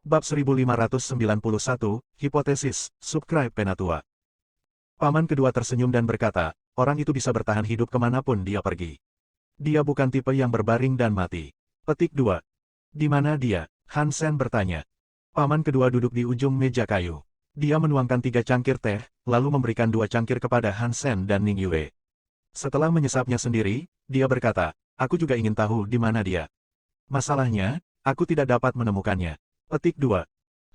Bab 1591, Hipotesis, Subscribe Penatua. Paman kedua tersenyum dan berkata, orang itu bisa bertahan hidup kemanapun dia pergi. Dia bukan tipe yang berbaring dan mati. Petik 2. Di mana dia? Han Sen bertanya. Paman kedua duduk di ujung meja kayu. Dia menuangkan 3 cangkir teh, lalu memberikan 2 cangkir kepada Han Sen dan Ning Yue. Setelah menyesapnya sendiri, dia berkata, aku juga ingin tahu di mana dia. Masalahnya, aku tidak dapat menemukannya. Petik 2.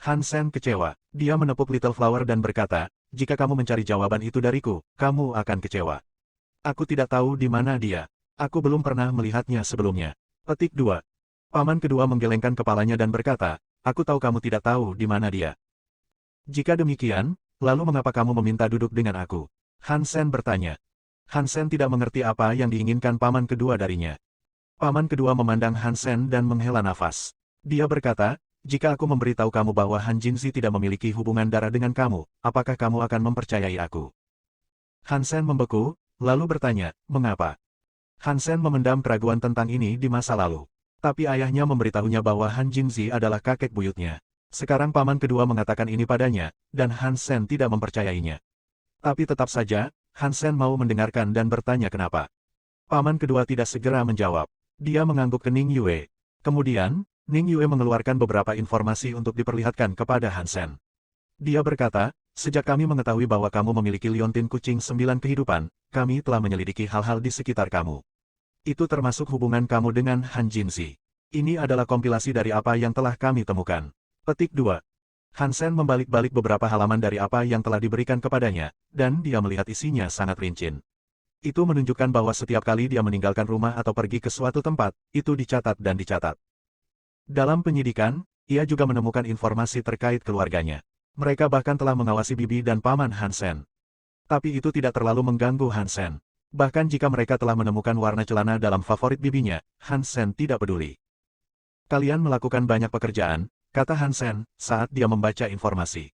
Han Sen kecewa. Dia menepuk Little Flower dan berkata, jika kamu mencari jawaban itu dariku, kamu akan kecewa. Aku tidak tahu di mana dia. Aku belum pernah melihatnya sebelumnya. Petik 2. Paman kedua menggelengkan kepalanya dan berkata, aku tahu kamu tidak tahu di mana dia. Jika demikian, lalu mengapa kamu meminta duduk dengan aku? Han Sen bertanya. Han Sen tidak mengerti apa yang diinginkan paman kedua darinya. Paman kedua memandang Han Sen dan menghela nafas. Dia berkata, jika aku memberitahu kamu bahwa Han Jinzi tidak memiliki hubungan darah dengan kamu, apakah kamu akan mempercayai aku? Han Sen membeku, lalu bertanya, mengapa? Han Sen memendam keraguan tentang ini di masa lalu. Tapi ayahnya memberitahunya bahwa Han Jinzi adalah kakek buyutnya. Sekarang paman kedua mengatakan ini padanya, dan Han Sen tidak mempercayainya. Tapi tetap saja, Han Sen mau mendengarkan dan bertanya kenapa. Paman kedua tidak segera menjawab. Dia mengangguk ke Ning Yue. Kemudian, Ning Yue mengeluarkan beberapa informasi untuk diperlihatkan kepada Han Sen. Dia berkata, sejak kami mengetahui bahwa kamu memiliki liontin kucing 9 kehidupan, kami telah menyelidiki hal-hal di sekitar kamu. Itu termasuk hubungan kamu dengan Han Jinzi. Ini adalah kompilasi dari apa yang telah kami temukan. Petik 2. Han Sen membalik-balik beberapa halaman dari apa yang telah diberikan kepadanya, dan dia melihat isinya sangat rinci. Itu menunjukkan bahwa setiap kali dia meninggalkan rumah atau pergi ke suatu tempat, itu dicatat dan dicatat. Dalam penyidikan, ia juga menemukan informasi terkait keluarganya. Mereka bahkan telah mengawasi bibi dan paman Han Sen. Tapi itu tidak terlalu mengganggu Han Sen. Bahkan jika mereka telah menemukan warna celana dalam favorit bibinya, Han Sen tidak peduli. Kalian melakukan banyak pekerjaan, kata Han Sen, saat dia membaca informasi.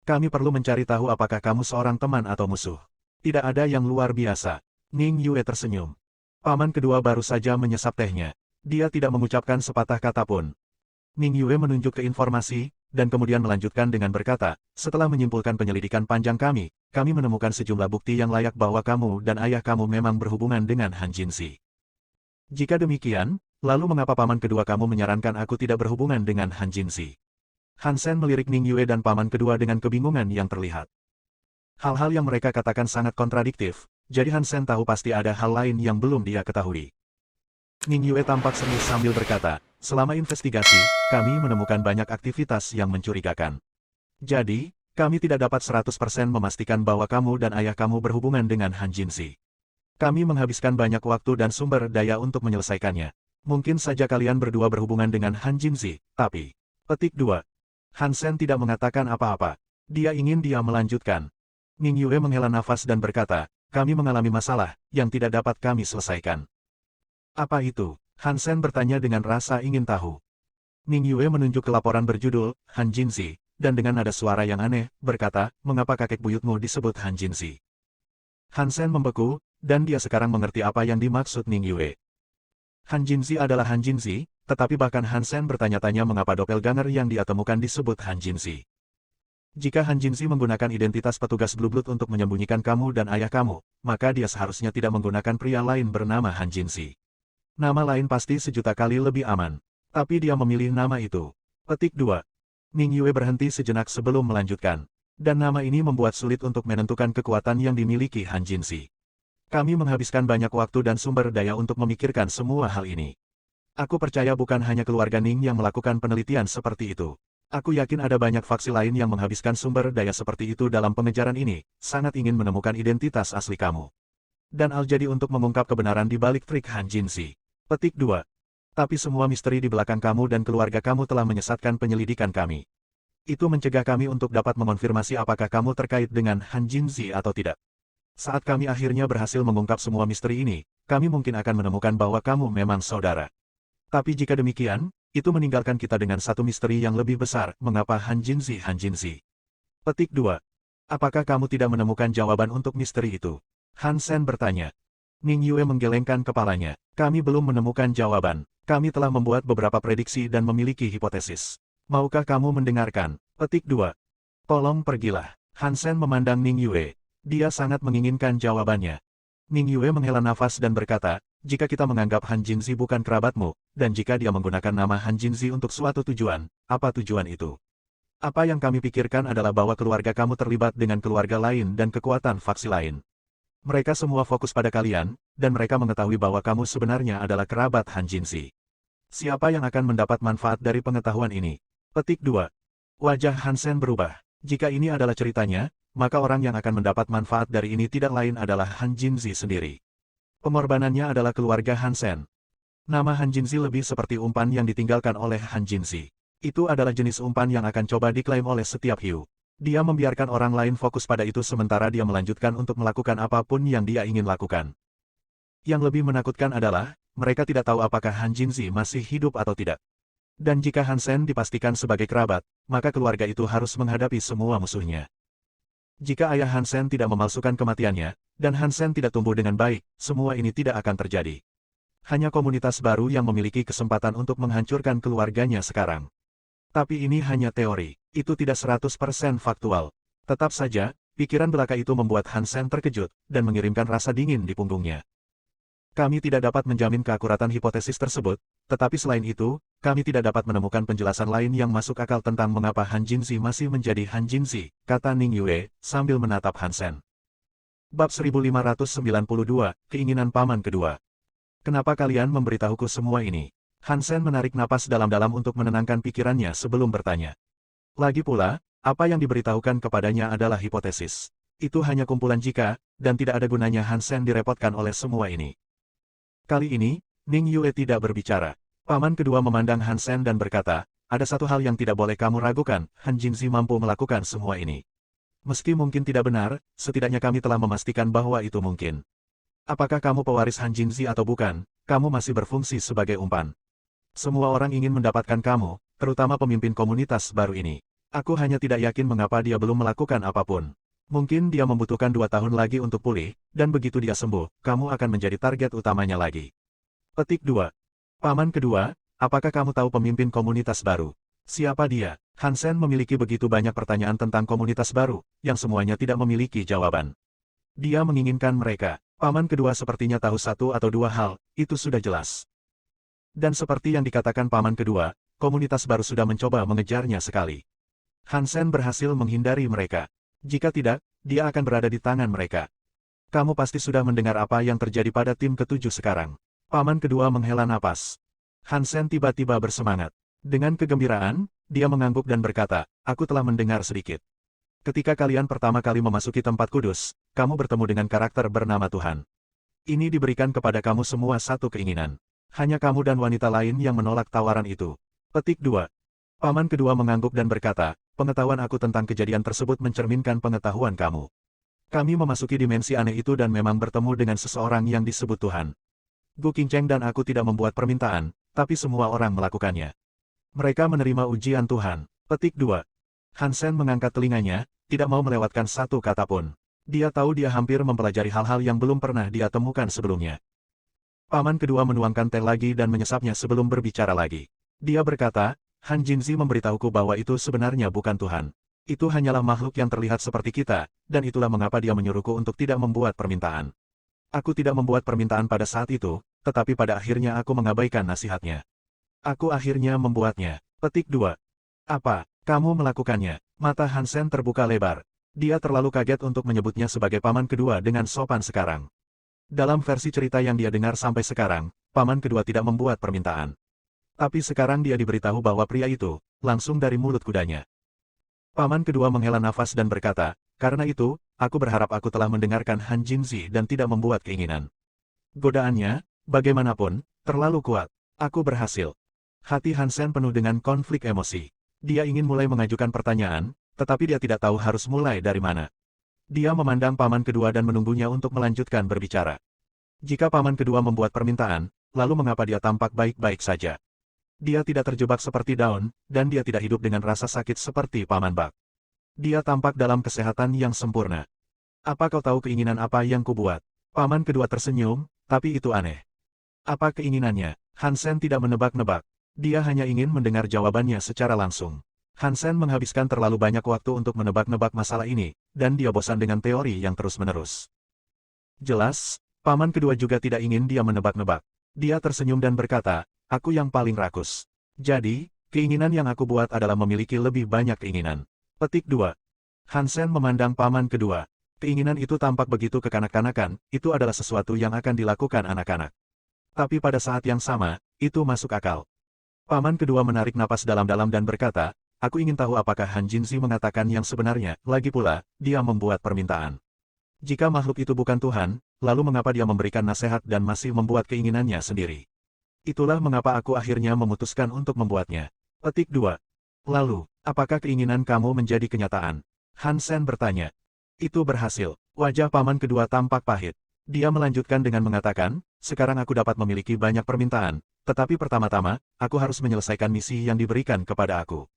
Kami perlu mencari tahu apakah kamu seorang teman atau musuh. Tidak ada yang luar biasa. Ning Yue tersenyum. Paman kedua baru saja menyesap tehnya. Dia tidak mengucapkan sepatah kata pun. Ning Yue menunjuk ke informasi, dan kemudian melanjutkan dengan berkata, setelah menyimpulkan penyelidikan panjang kami menemukan sejumlah bukti yang layak bahwa kamu dan ayah kamu memang berhubungan dengan Han Jinzi. Jika demikian, lalu mengapa paman kedua kamu menyarankan aku tidak berhubungan dengan Han Jinzi? Han Sen melirik Ning Yue dan paman kedua dengan kebingungan yang terlihat. Hal-hal yang mereka katakan sangat kontradiktif, jadi Han Sen tahu pasti ada hal lain yang belum dia ketahui. Ning Yue tampak serius sambil berkata, selama investigasi, kami menemukan banyak aktivitas yang mencurigakan. Jadi, kami tidak dapat 100% memastikan bahwa kamu dan ayah kamu berhubungan dengan Han Jinzi. Kami menghabiskan banyak waktu dan sumber daya untuk menyelesaikannya. Mungkin saja kalian berdua berhubungan dengan Han Jinzi, tapi... Petik 2. Han Sen tidak mengatakan apa-apa. Dia ingin dia melanjutkan. Ning Yue menghela nafas dan berkata, kami mengalami masalah yang tidak dapat kami selesaikan. Apa itu? Han Sen bertanya dengan rasa ingin tahu. Ning Yue menunjuk ke laporan berjudul, Han Jinzi, dan dengan nada suara yang aneh, berkata, mengapa kakek buyutmu disebut Han Jinzi? Han Sen membeku, dan dia sekarang mengerti apa yang dimaksud Ning Yue. Han Jinzi adalah Han Jinzi, tetapi bahkan Han Sen bertanya-tanya mengapa doppelganger yang dia temukan disebut Han Jinzi. Jika Han Jinzi menggunakan identitas petugas Blue Blood untuk menyembunyikan kamu dan ayah kamu, maka dia seharusnya tidak menggunakan pria lain bernama Han Jinzi. Nama lain pasti sejuta kali lebih aman. Tapi dia memilih nama itu. Petik 2. Ning Yue berhenti sejenak sebelum melanjutkan. Dan nama ini membuat sulit untuk menentukan kekuatan yang dimiliki Han Jinzi. Kami menghabiskan banyak waktu dan sumber daya untuk memikirkan semua hal ini. Aku percaya bukan hanya keluarga Ning yang melakukan penelitian seperti itu. Aku yakin ada banyak faksi lain yang menghabiskan sumber daya seperti itu dalam pengejaran ini, sangat ingin menemukan identitas asli kamu. Dan jadi untuk mengungkap kebenaran di balik trik Han Jinzi. Petik 2. Tapi semua misteri di belakang kamu dan keluarga kamu telah menyesatkan penyelidikan kami. Itu mencegah kami untuk dapat mengonfirmasi apakah kamu terkait dengan Han Jinzi atau tidak. Saat kami akhirnya berhasil mengungkap semua misteri ini, kami mungkin akan menemukan bahwa kamu memang saudara. Tapi jika demikian, itu meninggalkan kita dengan satu misteri yang lebih besar, mengapa Han Jinzi Han Jinzi. Petik 2. Apakah kamu tidak menemukan jawaban untuk misteri itu? Han Sen bertanya. Ning Yue menggelengkan kepalanya. Kami belum menemukan jawaban. Kami telah membuat beberapa prediksi dan memiliki hipotesis. Maukah kamu mendengarkan? Petik 2. Tolong pergilah. Hansen memandang Ning Yue. Dia sangat menginginkan jawabannya. Ning Yue menghela nafas dan berkata, jika kita menganggap Han Jinzi bukan kerabatmu, dan jika dia menggunakan nama Han Jinzi untuk suatu tujuan, apa tujuan itu? Apa yang kami pikirkan adalah bahwa keluarga kamu terlibat dengan keluarga lain dan kekuatan faksi lain. Mereka semua fokus pada kalian, dan mereka mengetahui bahwa kamu sebenarnya adalah kerabat Han Jinzi. Siapa yang akan mendapat manfaat dari pengetahuan ini? Petik 2. Wajah Hansen berubah. Jika ini adalah ceritanya, maka orang yang akan mendapat manfaat dari ini tidak lain adalah Han Jinzi sendiri. Pengorbanannya adalah keluarga Hansen. Nama Han Jinzi lebih seperti umpan yang ditinggalkan oleh Han Jinzi. Itu adalah jenis umpan yang akan coba diklaim oleh setiap hiu. Dia membiarkan orang lain fokus pada itu sementara dia melanjutkan untuk melakukan apapun yang dia ingin lakukan. Yang lebih menakutkan adalah, mereka tidak tahu apakah Han Jinzi masih hidup atau tidak. Dan jika Hansen dipastikan sebagai kerabat, maka keluarga itu harus menghadapi semua musuhnya. Jika ayah Hansen tidak memalsukan kematiannya, dan Hansen tidak tumbuh dengan baik, semua ini tidak akan terjadi. Hanya komunitas baru yang memiliki kesempatan untuk menghancurkan keluarganya sekarang. Tapi ini hanya teori, itu tidak 100% faktual. Tetap saja, pikiran belaka itu membuat Hansen terkejut, dan mengirimkan rasa dingin di punggungnya. Kami tidak dapat menjamin keakuratan hipotesis tersebut, tetapi selain itu, kami tidak dapat menemukan penjelasan lain yang masuk akal tentang mengapa Han Jinzi masih menjadi Han Jinzi, kata Ning Yue, sambil menatap Hansen. Bab 1592, Keinginan Paman Kedua. Kenapa kalian memberitahuku semua ini? Hansen menarik napas dalam-dalam untuk menenangkan pikirannya sebelum bertanya. Lagi pula, apa yang diberitahukan kepadanya adalah hipotesis. Itu hanya kumpulan jika, dan tidak ada gunanya Hansen direpotkan oleh semua ini. Kali ini, Ning Yue tidak berbicara. Paman kedua memandang Hansen dan berkata, ada satu hal yang tidak boleh kamu ragukan, Han Jinzi mampu melakukan semua ini. Meski mungkin tidak benar, setidaknya kami telah memastikan bahwa itu mungkin. Apakah kamu pewaris Han Jinzi atau bukan, kamu masih berfungsi sebagai umpan. Semua orang ingin mendapatkan kamu, terutama pemimpin komunitas baru ini. Aku hanya tidak yakin mengapa dia belum melakukan apapun. Mungkin dia membutuhkan 2 tahun lagi untuk pulih, dan begitu dia sembuh, kamu akan menjadi target utamanya lagi. Petik 2. Paman kedua, apakah kamu tahu pemimpin komunitas baru? Siapa dia? Hansen memiliki begitu banyak pertanyaan tentang komunitas baru, yang semuanya tidak memiliki jawaban. Dia menginginkan mereka. Paman kedua sepertinya tahu 1 atau 2 hal, itu sudah jelas. Dan seperti yang dikatakan paman kedua, komunitas baru sudah mencoba mengejarnya sekali. Hansen berhasil menghindari mereka. Jika tidak, dia akan berada di tangan mereka. Kamu pasti sudah mendengar apa yang terjadi pada tim ke-7 sekarang. Paman kedua menghela napas. Hansen tiba-tiba bersemangat. Dengan kegembiraan, dia mengangguk dan berkata, aku telah mendengar sedikit. Ketika kalian pertama kali memasuki tempat kudus, kamu bertemu dengan karakter bernama Tuhan. Ini diberikan kepada kamu semua satu keinginan. Hanya kamu dan wanita lain yang menolak tawaran itu. Petik 2. Paman kedua mengangguk dan berkata, pengetahuan aku tentang kejadian tersebut mencerminkan pengetahuan kamu. Kami memasuki dimensi aneh itu dan memang bertemu dengan seseorang yang disebut Tuhan. Gu Qingcheng dan aku tidak membuat permintaan, tapi semua orang melakukannya. Mereka menerima ujian Tuhan. Petik 2. Hansen mengangkat telinganya, tidak mau melewatkan satu kata pun. Dia tahu dia hampir mempelajari hal-hal yang belum pernah dia temukan sebelumnya. Paman kedua menuangkan teh lagi dan menyesapnya sebelum berbicara lagi. Dia berkata, Han Jinzi memberitahuku bahwa itu sebenarnya bukan Tuhan. Itu hanyalah makhluk yang terlihat seperti kita, dan itulah mengapa dia menyuruhku untuk tidak membuat permintaan. Aku tidak membuat permintaan pada saat itu, tetapi pada akhirnya aku mengabaikan nasihatnya. Aku akhirnya membuatnya. Petik 2. Apa? Kamu melakukannya? Mata Hansen terbuka lebar. Dia terlalu kaget untuk menyebutnya sebagai paman kedua dengan sopan sekarang. Dalam versi cerita yang dia dengar sampai sekarang, paman kedua tidak membuat permintaan. Tapi sekarang dia diberitahu bahwa pria itu, langsung dari mulut kudanya. Paman kedua menghela nafas dan berkata, karena itu, aku berharap aku telah mendengarkan Han Jinzi dan tidak membuat keinginan. Godaannya, bagaimanapun, terlalu kuat. Aku berhasil. Hati Hansen penuh dengan konflik emosi. Dia ingin mulai mengajukan pertanyaan, tetapi dia tidak tahu harus mulai dari mana. Dia memandang paman kedua dan menunggunya untuk melanjutkan berbicara. Jika paman kedua membuat permintaan, lalu mengapa dia tampak baik-baik saja? Dia tidak terjebak seperti daun, dan dia tidak hidup dengan rasa sakit seperti paman Bak. Dia tampak dalam kesehatan yang sempurna. Apa kau tahu keinginan apa yang kubuat? Paman kedua tersenyum, tapi itu aneh. Apa keinginannya? Hansen tidak menebak-nebak. Dia hanya ingin mendengar jawabannya secara langsung. Hansen menghabiskan terlalu banyak waktu untuk menebak-nebak masalah ini, dan dia bosan dengan teori yang terus-menerus. Jelas, paman kedua juga tidak ingin dia menebak-nebak. Dia tersenyum dan berkata, aku yang paling rakus. Jadi, keinginan yang aku buat adalah memiliki lebih banyak keinginan. Petik 2. Hansen memandang paman kedua. Keinginan itu tampak begitu kekanak-kanakan, itu adalah sesuatu yang akan dilakukan anak-anak. Tapi pada saat yang sama, itu masuk akal. Paman kedua menarik napas dalam-dalam dan berkata, aku ingin tahu apakah Han Jinzi mengatakan yang sebenarnya, lagi pula, dia membuat permintaan. Jika makhluk itu bukan Tuhan, lalu mengapa dia memberikan nasihat dan masih membuat keinginannya sendiri? Itulah mengapa aku akhirnya memutuskan untuk membuatnya. Petik 2. Lalu, apakah keinginan kamu menjadi kenyataan? Hansen bertanya. Itu berhasil. Wajah paman kedua tampak pahit. Dia melanjutkan dengan mengatakan, sekarang aku dapat memiliki banyak permintaan, tetapi pertama-tama, aku harus menyelesaikan misi yang diberikan kepada aku.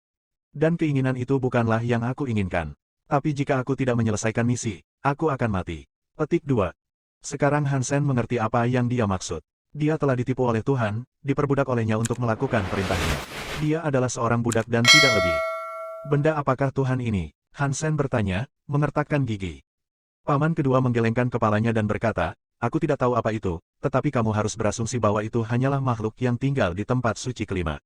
Dan keinginan itu bukanlah yang aku inginkan. Tapi jika aku tidak menyelesaikan misi, aku akan mati. Petik 2. Sekarang Hansen mengerti apa yang dia maksud. Dia telah ditipu oleh Tuhan, diperbudak olehnya untuk melakukan perintahnya. Dia adalah seorang budak dan tidak lebih. Benda apakah Tuhan ini? Hansen bertanya, mengertakkan gigi. Paman kedua menggelengkan kepalanya dan berkata, aku tidak tahu apa itu, tetapi kamu harus berasumsi bahwa itu hanyalah makhluk yang tinggal di tempat suci kelima.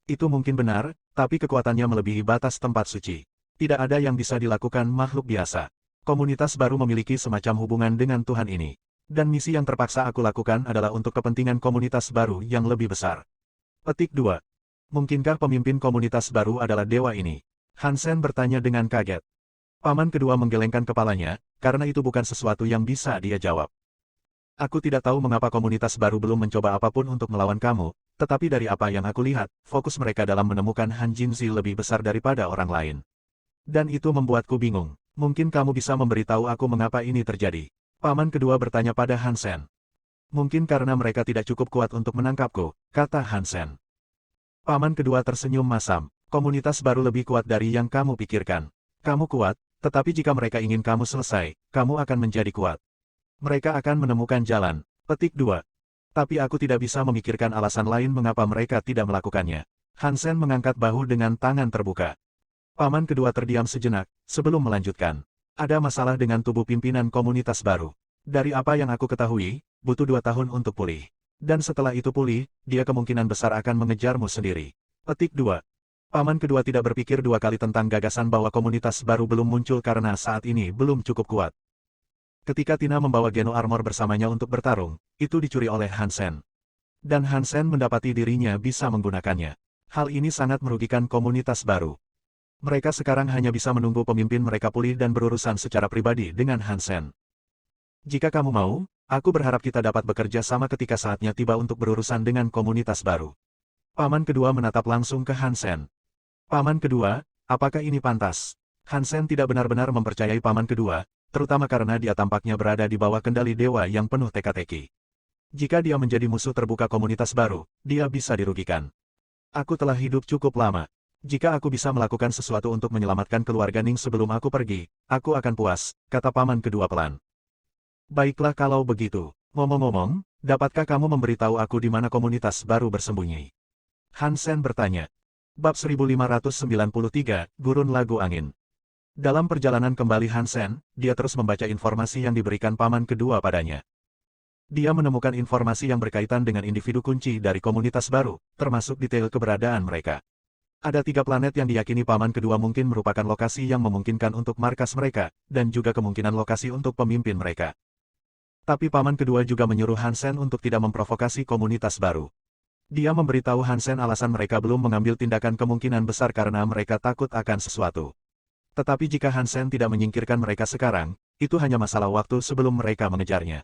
Itu mungkin benar, tapi kekuatannya melebihi batas tempat suci. Tidak ada yang bisa dilakukan makhluk biasa. Komunitas baru memiliki semacam hubungan dengan Tuhan ini. Dan misi yang terpaksa aku lakukan adalah untuk kepentingan komunitas baru yang lebih besar. Petik 2. Mungkinkah pemimpin komunitas baru adalah dewa ini? Hansen bertanya dengan kaget. Paman kedua menggelengkan kepalanya, karena itu bukan sesuatu yang bisa dia jawab. Aku tidak tahu mengapa komunitas baru belum mencoba apapun untuk melawan kamu, tetapi dari apa yang aku lihat, fokus mereka dalam menemukan Han Jinzi lebih besar daripada orang lain. Dan itu membuatku bingung. Mungkin kamu bisa memberitahu aku mengapa ini terjadi. Paman kedua bertanya pada Hansen. Mungkin karena mereka tidak cukup kuat untuk menangkapku, kata Hansen. Paman kedua tersenyum masam. Komunitas baru lebih kuat dari yang kamu pikirkan. Kamu kuat, tetapi jika mereka ingin kamu selesai, kamu akan menjadi kuat. Mereka akan menemukan jalan. Petik 2. Tapi aku tidak bisa memikirkan alasan lain mengapa mereka tidak melakukannya. Hansen mengangkat bahu dengan tangan terbuka. Paman kedua terdiam sejenak, sebelum melanjutkan. Ada masalah dengan tubuh pimpinan komunitas baru. Dari apa yang aku ketahui, butuh 2 tahun untuk pulih. Dan setelah itu pulih, dia kemungkinan besar akan mengejarmu sendiri. Petik 2. Paman kedua tidak berpikir 2 kali tentang gagasan bahwa komunitas baru belum muncul karena saat ini belum cukup kuat. Ketika Tina membawa Geno Armor bersamanya untuk bertarung, itu dicuri oleh Hansen. Dan Hansen mendapati dirinya bisa menggunakannya. Hal ini sangat merugikan komunitas baru. Mereka sekarang hanya bisa menunggu pemimpin mereka pulih dan berurusan secara pribadi dengan Hansen. Jika kamu mau, aku berharap kita dapat bekerja sama ketika saatnya tiba untuk berurusan dengan komunitas baru. Paman kedua menatap langsung ke Hansen. Paman kedua, apakah ini pantas? Hansen tidak benar-benar mempercayai paman kedua, terutama karena dia tampaknya berada di bawah kendali dewa yang penuh teka-teki. Jika dia menjadi musuh terbuka komunitas baru, dia bisa dirugikan. Aku telah hidup cukup lama. Jika aku bisa melakukan sesuatu untuk menyelamatkan keluarga Ning sebelum aku pergi, aku akan puas, kata paman kedua pelan. Baiklah kalau begitu. Ngomong-ngomong, dapatkah kamu memberitahu aku di mana komunitas baru bersembunyi? Hansen bertanya. Bab 1593, Gurun Lagu Angin. Dalam perjalanan kembali Hansen, dia terus membaca informasi yang diberikan paman kedua padanya. Dia menemukan informasi yang berkaitan dengan individu kunci dari komunitas baru, termasuk detail keberadaan mereka. Ada 3 planet yang diyakini paman kedua mungkin merupakan lokasi yang memungkinkan untuk markas mereka, dan juga kemungkinan lokasi untuk pemimpin mereka. Tapi paman kedua juga menyuruh Hansen untuk tidak memprovokasi komunitas baru. Dia memberitahu Hansen alasan mereka belum mengambil tindakan kemungkinan besar karena mereka takut akan sesuatu. Tetapi jika Hansen tidak menyingkirkan mereka sekarang, itu hanya masalah waktu sebelum mereka mengejarnya.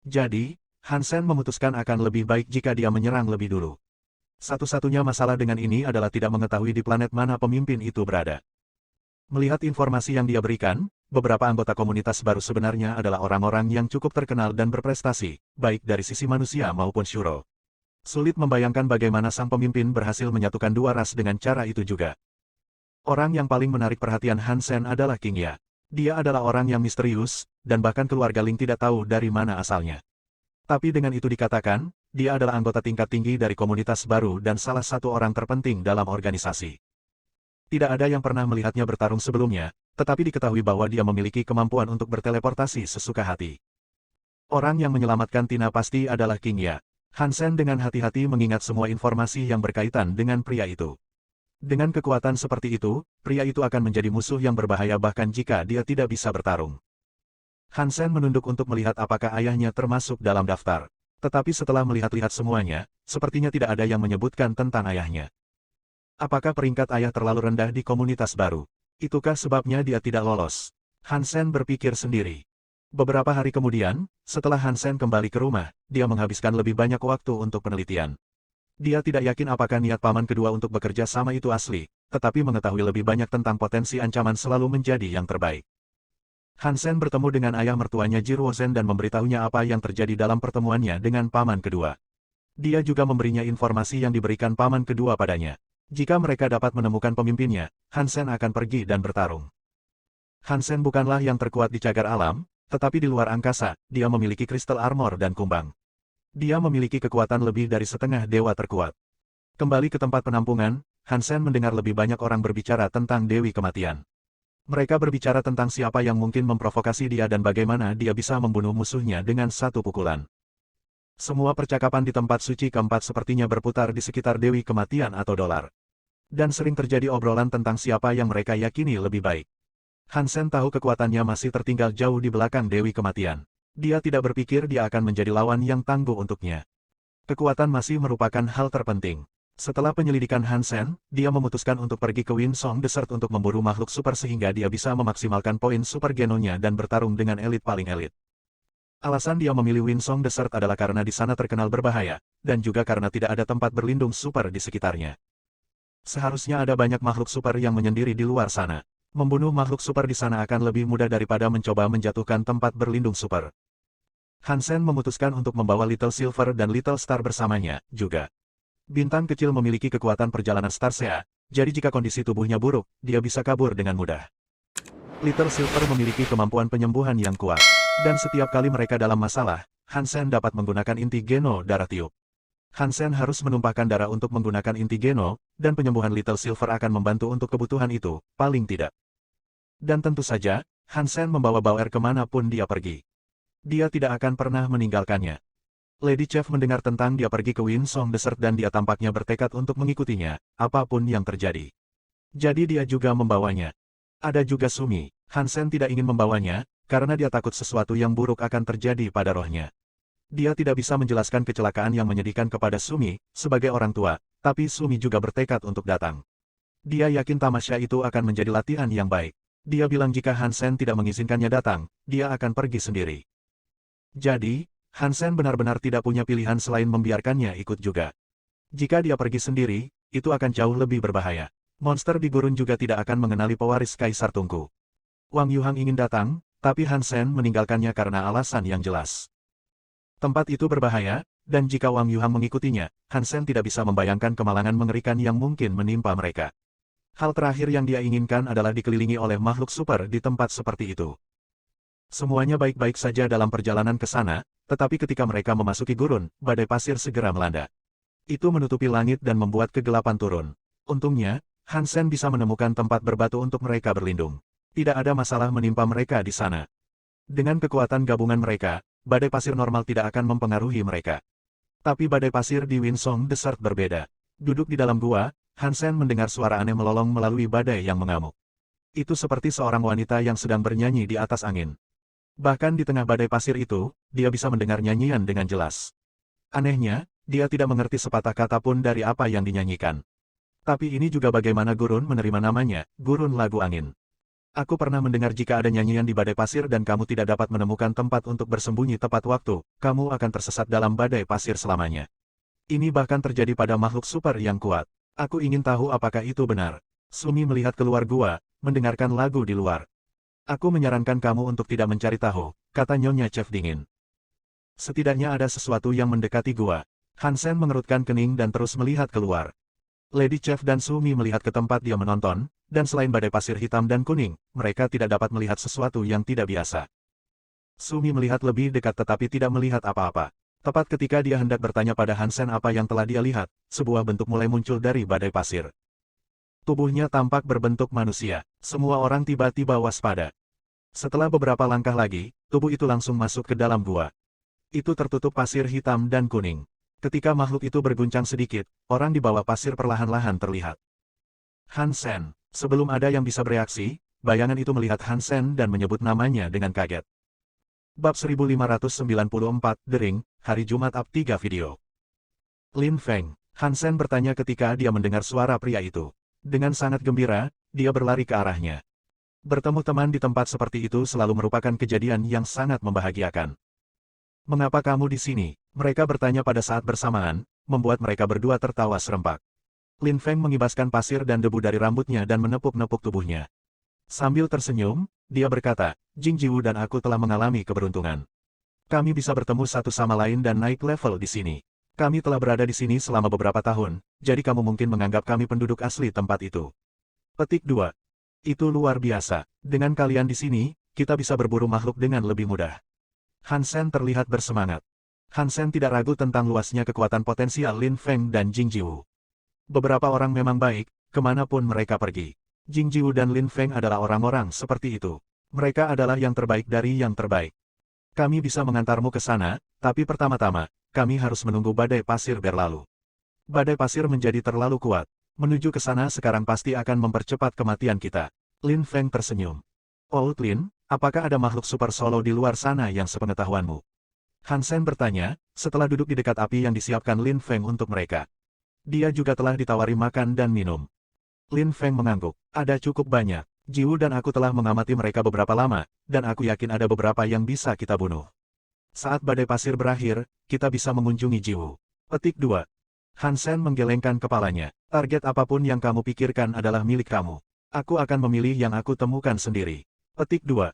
Jadi, Hansen memutuskan akan lebih baik jika dia menyerang lebih dulu. Satu-satunya masalah dengan ini adalah tidak mengetahui di planet mana pemimpin itu berada. Melihat informasi yang dia berikan, beberapa anggota komunitas baru sebenarnya adalah orang-orang yang cukup terkenal dan berprestasi, baik dari sisi manusia maupun Shuro. Sulit membayangkan bagaimana sang pemimpin berhasil menyatukan 2 ras dengan cara itu juga. Orang yang paling menarik perhatian Hansen adalah King Ya. Dia adalah orang yang misterius, dan bahkan keluarga Ling tidak tahu dari mana asalnya. Tapi dengan itu dikatakan, dia adalah anggota tingkat tinggi dari komunitas baru dan salah satu orang terpenting dalam organisasi. Tidak ada yang pernah melihatnya bertarung sebelumnya, tetapi diketahui bahwa dia memiliki kemampuan untuk berteleportasi sesuka hati. Orang yang menyelamatkan Tina pasti adalah King Ya. Hansen dengan hati-hati mengingat semua informasi yang berkaitan dengan pria itu. Dengan kekuatan seperti itu, pria itu akan menjadi musuh yang berbahaya bahkan jika dia tidak bisa bertarung. Hansen menunduk untuk melihat apakah ayahnya termasuk dalam daftar. Tetapi setelah melihat-lihat semuanya, sepertinya tidak ada yang menyebutkan tentang ayahnya. Apakah peringkat ayah terlalu rendah di komunitas baru? Itukah sebabnya dia tidak lolos? Hansen berpikir sendiri. Beberapa hari kemudian, setelah Hansen kembali ke rumah, dia menghabiskan lebih banyak waktu untuk penelitian. Dia tidak yakin apakah niat paman kedua untuk bekerja sama itu asli, tetapi mengetahui lebih banyak tentang potensi ancaman selalu menjadi yang terbaik. Hansen bertemu dengan ayah mertuanya Jiruozen dan memberitahunya apa yang terjadi dalam pertemuannya dengan paman kedua. Dia juga memberinya informasi yang diberikan paman kedua padanya. Jika mereka dapat menemukan pemimpinnya, Hansen akan pergi dan bertarung. Hansen bukanlah yang terkuat di cagar alam, tetapi di luar angkasa, dia memiliki kristal armor dan kumbang. Dia memiliki kekuatan lebih dari setengah dewa terkuat. Kembali ke tempat penampungan, Hansen mendengar lebih banyak orang berbicara tentang Dewi Kematian. Mereka berbicara tentang siapa yang mungkin memprovokasi dia dan bagaimana dia bisa membunuh musuhnya dengan satu pukulan. Semua percakapan di tempat suci keempat sepertinya berputar di sekitar Dewi Kematian atau dolar. Dan sering terjadi obrolan tentang siapa yang mereka yakini lebih baik. Hansen tahu kekuatannya masih tertinggal jauh di belakang Dewi Kematian. Dia tidak berpikir dia akan menjadi lawan yang tangguh untuknya. Kekuatan masih merupakan hal terpenting. Setelah penyelidikan Hansen, dia memutuskan untuk pergi ke Winsong Desert untuk memburu makhluk super sehingga dia bisa memaksimalkan poin super genonya dan bertarung dengan elit paling elit. Alasan dia memilih Winsong Desert adalah karena di sana terkenal berbahaya, dan juga karena tidak ada tempat berlindung super di sekitarnya. Seharusnya ada banyak makhluk super yang menyendiri di luar sana. Membunuh makhluk super di sana akan lebih mudah daripada mencoba menjatuhkan tempat berlindung super. Hansen memutuskan untuk membawa Little Silver dan Little Star bersamanya, juga. Bintang kecil memiliki kekuatan perjalanan Starsea, jadi jika kondisi tubuhnya buruk, dia bisa kabur dengan mudah. Little Silver memiliki kemampuan penyembuhan yang kuat, dan setiap kali mereka dalam masalah, Hansen dapat menggunakan inti Geno darah tiup. Hansen harus menumpahkan darah untuk menggunakan inti Geno, dan penyembuhan Little Silver akan membantu untuk kebutuhan itu, paling tidak. Dan tentu saja, Hansen membawa Bauer kemanapun dia pergi. Dia tidak akan pernah meninggalkannya. Lady Chef mendengar tentang dia pergi ke Winsong Desert dan dia tampaknya bertekad untuk mengikutinya, apapun yang terjadi. Jadi dia juga membawanya. Ada juga Sumi. Hansen tidak ingin membawanya, karena dia takut sesuatu yang buruk akan terjadi pada rohnya. Dia tidak bisa menjelaskan kecelakaan yang menyedihkan kepada Sumi, sebagai orang tua, tapi Sumi juga bertekad untuk datang. Dia yakin tamasya itu akan menjadi latihan yang baik. Dia bilang jika Hansen tidak mengizinkannya datang, dia akan pergi sendiri. Jadi, Hansen benar-benar tidak punya pilihan selain membiarkannya ikut juga. Jika dia pergi sendiri, itu akan jauh lebih berbahaya. Monster di gurun juga tidak akan mengenali pewaris Kaisar Tungku. Wang Yuhang ingin datang, tapi Hansen meninggalkannya karena alasan yang jelas. Tempat itu berbahaya, dan jika Wang Yuhang mengikutinya, Hansen tidak bisa membayangkan kemalangan mengerikan yang mungkin menimpa mereka. Hal terakhir yang dia inginkan adalah dikelilingi oleh makhluk super di tempat seperti itu. Semuanya baik-baik saja dalam perjalanan ke sana, tetapi ketika mereka memasuki gurun, badai pasir segera melanda. Itu menutupi langit dan membuat kegelapan turun. Untungnya, Hansen bisa menemukan tempat berbatu untuk mereka berlindung. Tidak ada masalah menimpa mereka di sana. Dengan kekuatan gabungan mereka, badai pasir normal tidak akan mempengaruhi mereka. Tapi badai pasir di Winsong Desert berbeda. Duduk di dalam gua, Hansen mendengar suara aneh melolong melalui badai yang mengamuk. Itu seperti seorang wanita yang sedang bernyanyi di atas angin. Bahkan di tengah badai pasir itu, dia bisa mendengar nyanyian dengan jelas. Anehnya, dia tidak mengerti sepatah kata pun dari apa yang dinyanyikan. Tapi ini juga bagaimana gurun menerima namanya, gurun lagu angin. Aku pernah mendengar jika ada nyanyian di badai pasir dan kamu tidak dapat menemukan tempat untuk bersembunyi tepat waktu, kamu akan tersesat dalam badai pasir selamanya. Ini bahkan terjadi pada makhluk super yang kuat. Aku ingin tahu apakah itu benar. Sumi melihat keluar gua, mendengarkan lagu di luar. Aku menyarankan kamu untuk tidak mencari tahu, kata Nyonya Chef dingin. Setidaknya ada sesuatu yang mendekati gua. Hansen mengerutkan kening dan terus melihat keluar. Lady Chef dan Sumi melihat ke tempat dia menonton, dan selain badai pasir hitam dan kuning, mereka tidak dapat melihat sesuatu yang tidak biasa. Sumi melihat lebih dekat tetapi tidak melihat apa-apa. Tepat ketika dia hendak bertanya pada Hansen apa yang telah dia lihat, sebuah bentuk mulai muncul dari badai pasir. Tubuhnya tampak berbentuk manusia. Semua orang tiba-tiba waspada. Setelah beberapa langkah lagi, tubuh itu langsung masuk ke dalam gua. Itu tertutup pasir hitam dan kuning. Ketika makhluk itu berguncang sedikit, orang di bawah pasir perlahan-lahan terlihat. Hansen. Sebelum ada yang bisa bereaksi, bayangan itu melihat Hansen dan menyebut namanya dengan kaget. Bab 1594, Dering, Hari Jumat Up 3 Video. Lin Feng. Hansen bertanya ketika dia mendengar suara pria itu. Dengan sangat gembira, dia berlari ke arahnya. Bertemu teman di tempat seperti itu selalu merupakan kejadian yang sangat membahagiakan. Mengapa kamu di sini? Mereka bertanya pada saat bersamaan, membuat mereka berdua tertawa serempak. Lin Feng mengibaskan pasir dan debu dari rambutnya dan menepuk-nepuk tubuhnya. Sambil tersenyum, dia berkata, Jing Jiwu dan aku telah mengalami keberuntungan. Kami bisa bertemu satu sama lain dan naik level di sini. Kami telah berada di sini selama beberapa tahun, jadi kamu mungkin menganggap kami penduduk asli tempat itu. Petik 2. Itu luar biasa. Dengan kalian di sini, kita bisa berburu makhluk dengan lebih mudah. Hansen terlihat bersemangat. Hansen tidak ragu tentang luasnya kekuatan potensial Lin Feng dan Jing Jiwu. Beberapa orang memang baik, kemanapun mereka pergi. Jing Jiwu dan Lin Feng adalah orang-orang seperti itu. Mereka adalah yang terbaik dari yang terbaik. Kami bisa mengantarmu ke sana, tapi pertama-tama, kami harus menunggu badai pasir berlalu. Badai pasir menjadi terlalu kuat. Menuju ke sana sekarang pasti akan mempercepat kematian kita. Lin Feng tersenyum. Old Lin, apakah ada makhluk super solo di luar sana yang sepengetahuanmu? Hansen bertanya, setelah duduk di dekat api yang disiapkan Lin Feng untuk mereka. Dia juga telah ditawari makan dan minum. Lin Feng mengangguk. Ada cukup banyak. Jiwu dan aku telah mengamati mereka beberapa lama, dan aku yakin ada beberapa yang bisa kita bunuh. Saat badai pasir berakhir, kita bisa mengunjungi Jiwu. Petik 2. Hansen menggelengkan kepalanya. Target apapun yang kamu pikirkan adalah milik kamu. Aku akan memilih yang aku temukan sendiri. Petik 2.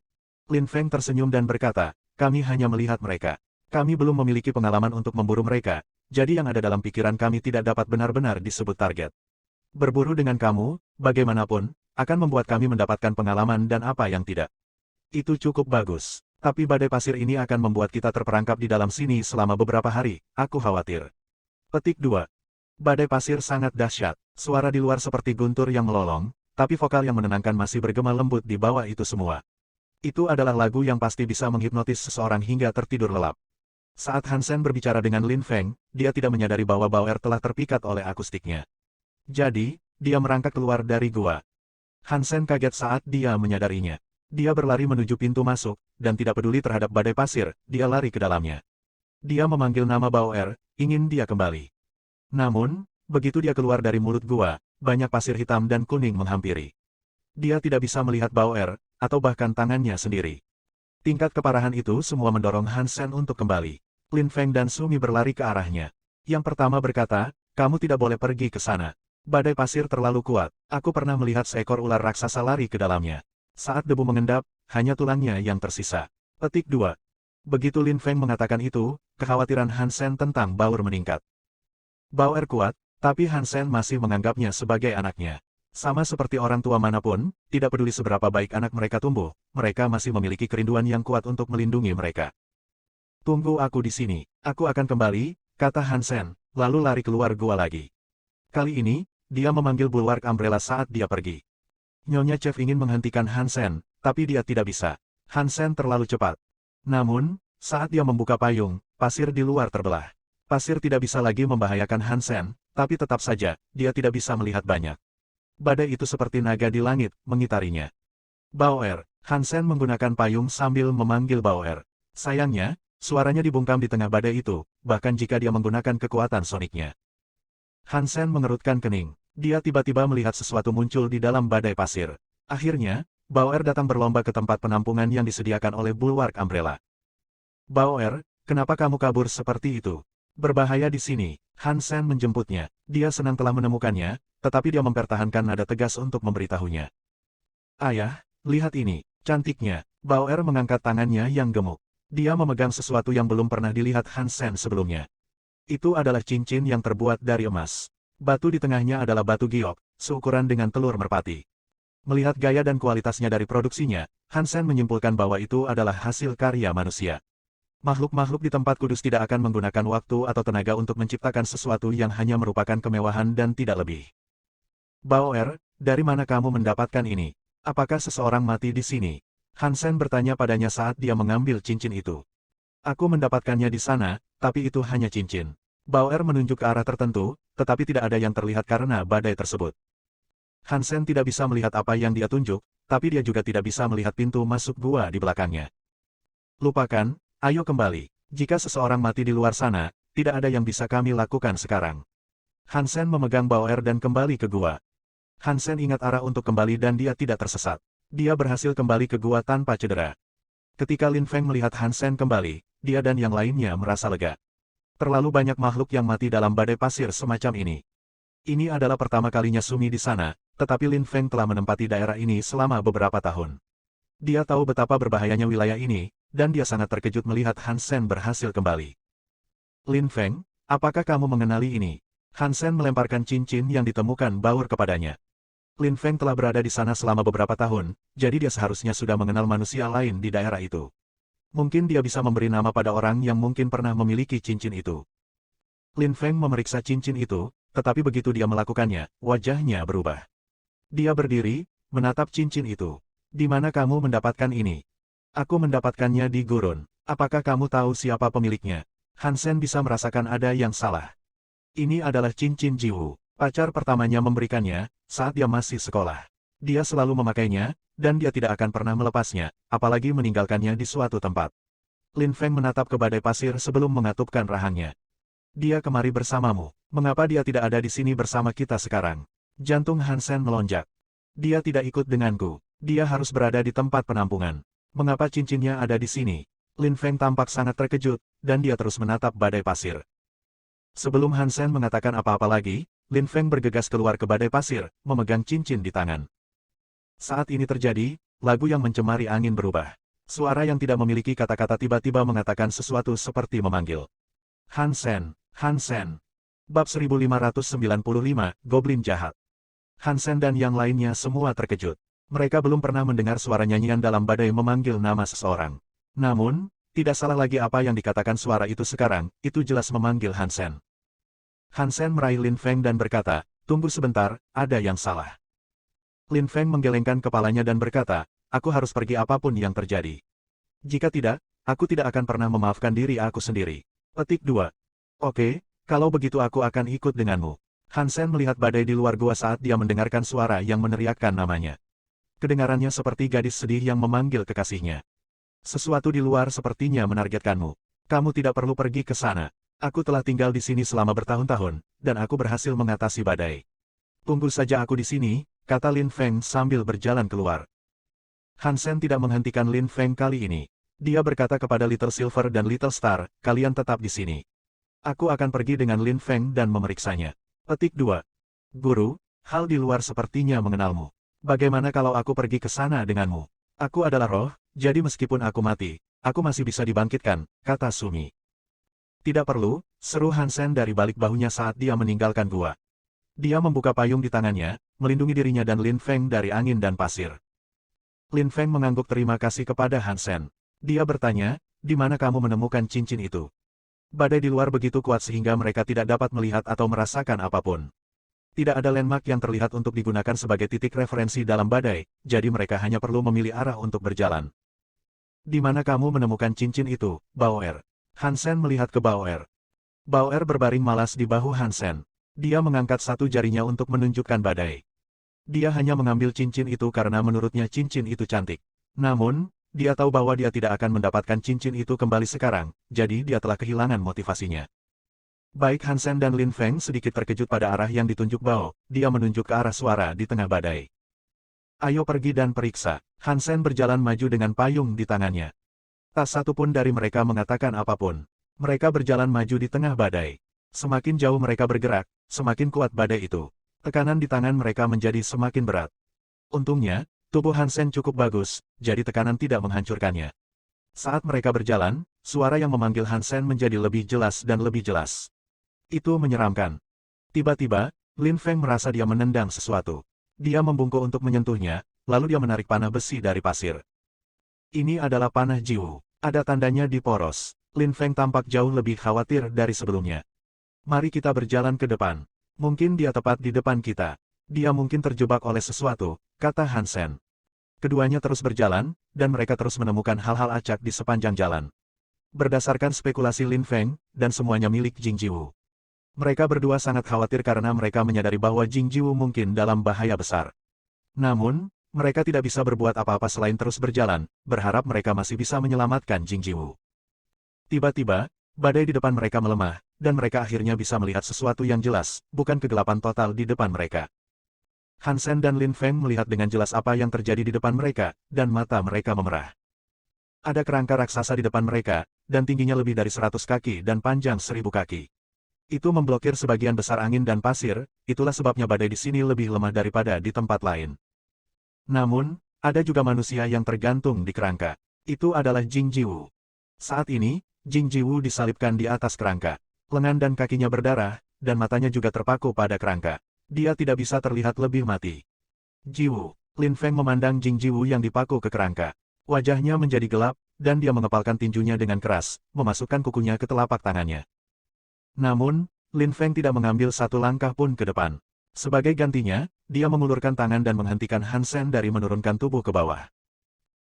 Lin Feng tersenyum dan berkata, kami hanya melihat mereka. Kami belum memiliki pengalaman untuk memburu mereka, jadi yang ada dalam pikiran kami tidak dapat benar-benar disebut target. Berburu dengan kamu, bagaimanapun, akan membuat kami mendapatkan pengalaman dan apa yang tidak. Itu cukup bagus. Tapi badai pasir ini akan membuat kita terperangkap di dalam sini selama beberapa hari, aku khawatir. Petik 2. Badai pasir sangat dahsyat. Suara di luar seperti guntur yang melolong, tapi vokal yang menenangkan masih bergema lembut di bawah itu semua. Itu adalah lagu yang pasti bisa menghipnotis seseorang hingga tertidur lelap. Saat Hansen berbicara dengan Lin Feng, dia tidak menyadari bahwa Bauer telah terpikat oleh akustiknya. Jadi, dia merangkak keluar dari gua. Hansen kaget saat dia menyadarinya. Dia berlari menuju pintu masuk, dan tidak peduli terhadap badai pasir, dia lari ke dalamnya. Dia memanggil nama Bauer, ingin dia kembali. Namun, begitu dia keluar dari mulut gua, banyak pasir hitam dan kuning menghampiri. Dia tidak bisa melihat Bauer, atau bahkan tangannya sendiri. Tingkat keparahan itu semua mendorong Hansen untuk kembali. Lin Feng dan Sumi berlari ke arahnya. Yang pertama berkata, kamu tidak boleh pergi ke sana. Badai pasir terlalu kuat. Aku pernah melihat seekor ular raksasa lari ke dalamnya. Saat debu mengendap, hanya tulangnya yang tersisa. Petik 2. Begitu Lin Feng mengatakan itu, kekhawatiran Hansen tentang Bauer meningkat. Bauer kuat, tapi Hansen masih menganggapnya sebagai anaknya. Sama seperti orang tua manapun, tidak peduli seberapa baik anak mereka tumbuh, mereka masih memiliki kerinduan yang kuat untuk melindungi mereka. Tunggu aku di sini, aku akan kembali, kata Hansen, lalu lari keluar gua lagi. Kali ini, dia memanggil bulwark umbrella saat dia pergi. Nyonya Chef ingin menghentikan Hansen, tapi dia tidak bisa. Hansen terlalu cepat. Namun, saat dia membuka payung, pasir di luar terbelah. Pasir tidak bisa lagi membahayakan Hansen, tapi tetap saja, dia tidak bisa melihat banyak. Badai itu seperti naga di langit, mengitarinya. Bauer, Hansen menggunakan payung sambil memanggil Bauer. Sayangnya, suaranya dibungkam di tengah badai itu, bahkan jika dia menggunakan kekuatan soniknya. Hansen mengerutkan kening. Dia tiba-tiba melihat sesuatu muncul di dalam badai pasir. Akhirnya, Bauer datang berlomba ke tempat penampungan yang disediakan oleh bulwark umbrella. Bauer, kenapa kamu kabur seperti itu? Berbahaya di sini. Hansen menjemputnya. Dia senang telah menemukannya, tetapi dia mempertahankan nada tegas untuk memberitahunya. Ayah, lihat ini, cantiknya. Bauer mengangkat tangannya yang gemuk. Dia memegang sesuatu yang belum pernah dilihat Hansen sebelumnya. Itu adalah cincin yang terbuat dari emas. Batu di tengahnya adalah batu giok, seukuran dengan telur merpati. Melihat gaya dan kualitasnya dari produksinya, Hansen menyimpulkan bahwa itu adalah hasil karya manusia. Makhluk-makhluk di tempat kudus tidak akan menggunakan waktu atau tenaga untuk menciptakan sesuatu yang hanya merupakan kemewahan dan tidak lebih. Baoer, dari mana kamu mendapatkan ini? Apakah seseorang mati di sini? Hansen bertanya padanya saat dia mengambil cincin itu. Aku mendapatkannya di sana, tapi itu hanya cincin. Baoer menunjuk ke arah tertentu, tetapi tidak ada yang terlihat karena badai tersebut. Hansen tidak bisa melihat apa yang dia tunjuk, tapi dia juga tidak bisa melihat pintu masuk gua di belakangnya. Lupakan, ayo kembali. Jika seseorang mati di luar sana, tidak ada yang bisa kami lakukan sekarang. Hansen memegang Baoer dan kembali ke gua. Hansen ingat arah untuk kembali dan dia tidak tersesat. Dia berhasil kembali ke gua tanpa cedera. Ketika Lin Feng melihat Hansen kembali, dia dan yang lainnya merasa lega. Terlalu banyak makhluk yang mati dalam badai pasir semacam ini. Ini adalah pertama kalinya Sumi di sana, tetapi Lin Feng telah menempati daerah ini selama beberapa tahun. Dia tahu betapa berbahayanya wilayah ini, dan dia sangat terkejut melihat Hansen berhasil kembali. Lin Feng, apakah kamu mengenali ini? Hansen melemparkan cincin yang ditemukan Baoer kepadanya. Lin Feng telah berada di sana selama beberapa tahun, jadi dia seharusnya sudah mengenal manusia lain di daerah itu. Mungkin dia bisa memberi nama pada orang yang mungkin pernah memiliki cincin itu. Lin Feng memeriksa cincin itu, tetapi begitu dia melakukannya, wajahnya berubah. Dia berdiri, menatap cincin itu. Di mana kamu mendapatkan ini? Aku mendapatkannya di gurun. Apakah kamu tahu siapa pemiliknya? Hansen bisa merasakan ada yang salah. Ini adalah cincin Jiwu. Pacar pertamanya memberikannya, saat dia masih sekolah. Dia selalu memakainya, dan dia tidak akan pernah melepasnya, apalagi meninggalkannya di suatu tempat. Lin Feng menatap ke badai pasir sebelum mengatupkan rahangnya. Dia kemari bersamamu. Mengapa dia tidak ada di sini bersama kita sekarang? Jantung Hansen melonjak. Dia tidak ikut denganku. Dia harus berada di tempat penampungan. Mengapa cincinnya ada di sini? Lin Feng tampak sangat terkejut, dan dia terus menatap badai pasir. Sebelum Hansen mengatakan apa-apa lagi, Lin Feng bergegas keluar ke badai pasir, memegang cincin di tangan. Saat ini terjadi, lagu yang mencemari angin berubah. Suara yang tidak memiliki kata-kata tiba-tiba mengatakan sesuatu seperti memanggil. Hansen, Hansen. Bab 1595, Goblin Jahat. Hansen dan yang lainnya semua terkejut. Mereka belum pernah mendengar suara nyanyian dalam badai memanggil nama seseorang. Namun, tidak salah lagi apa yang dikatakan suara itu sekarang, itu jelas memanggil Hansen. Hansen meraih Lin Feng dan berkata, tunggu sebentar, ada yang salah. Lin Feng menggelengkan kepalanya dan berkata, aku harus pergi apapun yang terjadi. Jika tidak, aku tidak akan pernah memaafkan diri aku sendiri. Petik 2. Oke, kalau begitu aku akan ikut denganmu. Hansen melihat badai di luar gua saat dia mendengarkan suara yang meneriakkan namanya. Kedengarannya seperti gadis sedih yang memanggil kekasihnya. Sesuatu di luar sepertinya menargetkanmu. Kamu tidak perlu pergi ke sana. Aku telah tinggal di sini selama bertahun-tahun, dan aku berhasil mengatasi badai. Tunggu saja aku di sini, kata Lin Feng sambil berjalan keluar. Hansen tidak menghentikan Lin Feng kali ini. Dia berkata kepada Little Silver dan Little Star, kalian tetap di sini. Aku akan pergi dengan Lin Feng dan memeriksanya. Petik 2. Guru, hal di luar sepertinya mengenalmu. Bagaimana kalau aku pergi ke sana denganmu? Aku adalah roh, jadi meskipun aku mati, aku masih bisa dibangkitkan, kata Sumi. Tidak perlu, seru Hansen dari balik bahunya saat dia meninggalkan gua. Dia membuka payung di tangannya, melindungi dirinya dan Lin Feng dari angin dan pasir. Lin Feng mengangguk terima kasih kepada Hansen. Dia bertanya, di mana kamu menemukan cincin itu? Badai di luar begitu kuat sehingga mereka tidak dapat melihat atau merasakan apapun. Tidak ada landmark yang terlihat untuk digunakan sebagai titik referensi dalam badai, jadi mereka hanya perlu memilih arah untuk berjalan. Di mana kamu menemukan cincin itu, Baoer? Hansen melihat ke Baoer. Baoer berbaring malas di bahu Hansen. Dia mengangkat satu jarinya untuk menunjukkan badai. Dia hanya mengambil cincin itu karena menurutnya cincin itu cantik. Namun, dia tahu bahwa dia tidak akan mendapatkan cincin itu kembali sekarang, jadi dia telah kehilangan motivasinya. Baik Hansen dan Lin Feng sedikit terkejut pada arah yang ditunjuk Bao, dia menunjuk ke arah suara di tengah badai. Ayo pergi dan periksa. Hansen berjalan maju dengan payung di tangannya. Tak satu pun dari mereka mengatakan apapun. Mereka berjalan maju di tengah badai. Semakin jauh mereka bergerak, semakin kuat badai itu. Tekanan di tangan mereka menjadi semakin berat. Untungnya, tubuh Hansen cukup bagus, jadi tekanan tidak menghancurkannya. Saat mereka berjalan, suara yang memanggil Hansen menjadi lebih jelas dan lebih jelas. Itu menyeramkan. Tiba-tiba, Lin Feng merasa dia menendang sesuatu. Dia membungkuk untuk menyentuhnya, lalu dia menarik panah besi dari pasir. Ini adalah panah Jiwu. Ada tandanya di poros. Lin Feng tampak jauh lebih khawatir dari sebelumnya. Mari kita berjalan ke depan. Mungkin dia tepat di depan kita. Dia mungkin terjebak oleh sesuatu, kata Han Sen. Keduanya terus berjalan, dan mereka terus menemukan hal-hal acak di sepanjang jalan. Berdasarkan spekulasi Lin Feng, dan semuanya milik Jing Jiwu. Mereka berdua sangat khawatir karena mereka menyadari bahwa Jing Jiwu mungkin dalam bahaya besar. Namun, mereka tidak bisa berbuat apa-apa selain terus berjalan, berharap mereka masih bisa menyelamatkan Jing Jiwu. Tiba-tiba, badai di depan mereka melemah, dan mereka akhirnya bisa melihat sesuatu yang jelas, bukan kegelapan total di depan mereka. Han Sen dan Lin Feng melihat dengan jelas apa yang terjadi di depan mereka, dan mata mereka memerah. Ada kerangka raksasa di depan mereka, dan tingginya lebih dari 100 kaki dan panjang 1000 kaki. Itu memblokir sebagian besar angin dan pasir, itulah sebabnya badai di sini lebih lemah daripada di tempat lain. Namun, ada juga manusia yang tergantung di kerangka. Itu adalah Jing Jiwu. Saat ini, Jing Jiwu disalibkan di atas kerangka. Lengan dan kakinya berdarah, dan matanya juga terpaku pada kerangka. Dia tidak bisa terlihat lebih mati. Jiwu. Lin Feng memandang Jing Jiwu yang dipaku ke kerangka. Wajahnya menjadi gelap, dan dia mengepalkan tinjunya dengan keras, memasukkan kukunya ke telapak tangannya. Namun, Lin Feng tidak mengambil satu langkah pun ke depan. Sebagai gantinya, dia mengulurkan tangan dan menghentikan Han Sen dari menurunkan tubuh ke bawah.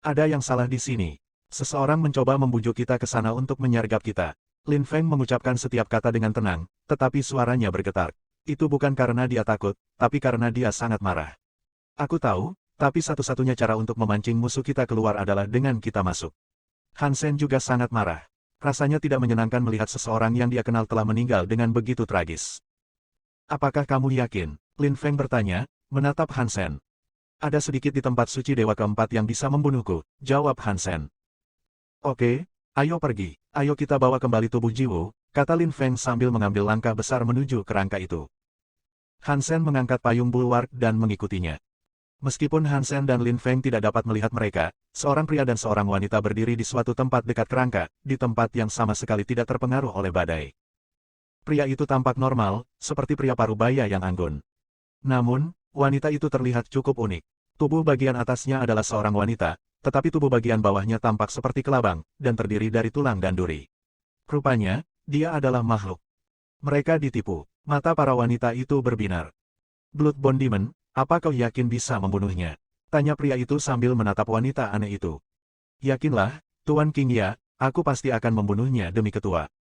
Ada yang salah di sini. Seseorang mencoba membujuk kita ke sana untuk menyergap kita. Lin Feng mengucapkan setiap kata dengan tenang, tetapi suaranya bergetar. Itu bukan karena dia takut, tapi karena dia sangat marah. Aku tahu, tapi satu-satunya cara untuk memancing musuh kita keluar adalah dengan kita masuk. Han Sen juga sangat marah. Rasanya tidak menyenangkan melihat seseorang yang dia kenal telah meninggal dengan begitu tragis. Apakah kamu yakin? Lin Feng bertanya, menatap Han Sen. Ada sedikit di tempat suci Dewa Keempat yang bisa membunuhku, jawab Han Sen. Oke, ayo pergi, ayo kita bawa kembali tubuh Jiwu, kata Lin Feng sambil mengambil langkah besar menuju kerangka itu. Han Sen mengangkat payung bulwark dan mengikutinya. Meskipun Han Sen dan Lin Feng tidak dapat melihat mereka, seorang pria dan seorang wanita berdiri di suatu tempat dekat kerangka, di tempat yang sama sekali tidak terpengaruh oleh badai. Pria itu tampak normal, seperti pria parubaya yang anggun. Namun, wanita itu terlihat cukup unik. Tubuh bagian atasnya adalah seorang wanita, tetapi tubuh bagian bawahnya tampak seperti kelabang, dan terdiri dari tulang dan duri. Rupanya, dia adalah makhluk. Mereka ditipu. Mata para wanita itu berbinar. Bloodbone Demon, apa kau yakin bisa membunuhnya? Tanya pria itu sambil menatap wanita aneh itu. Yakinlah, Tuan King Ya, aku pasti akan membunuhnya demi ketua.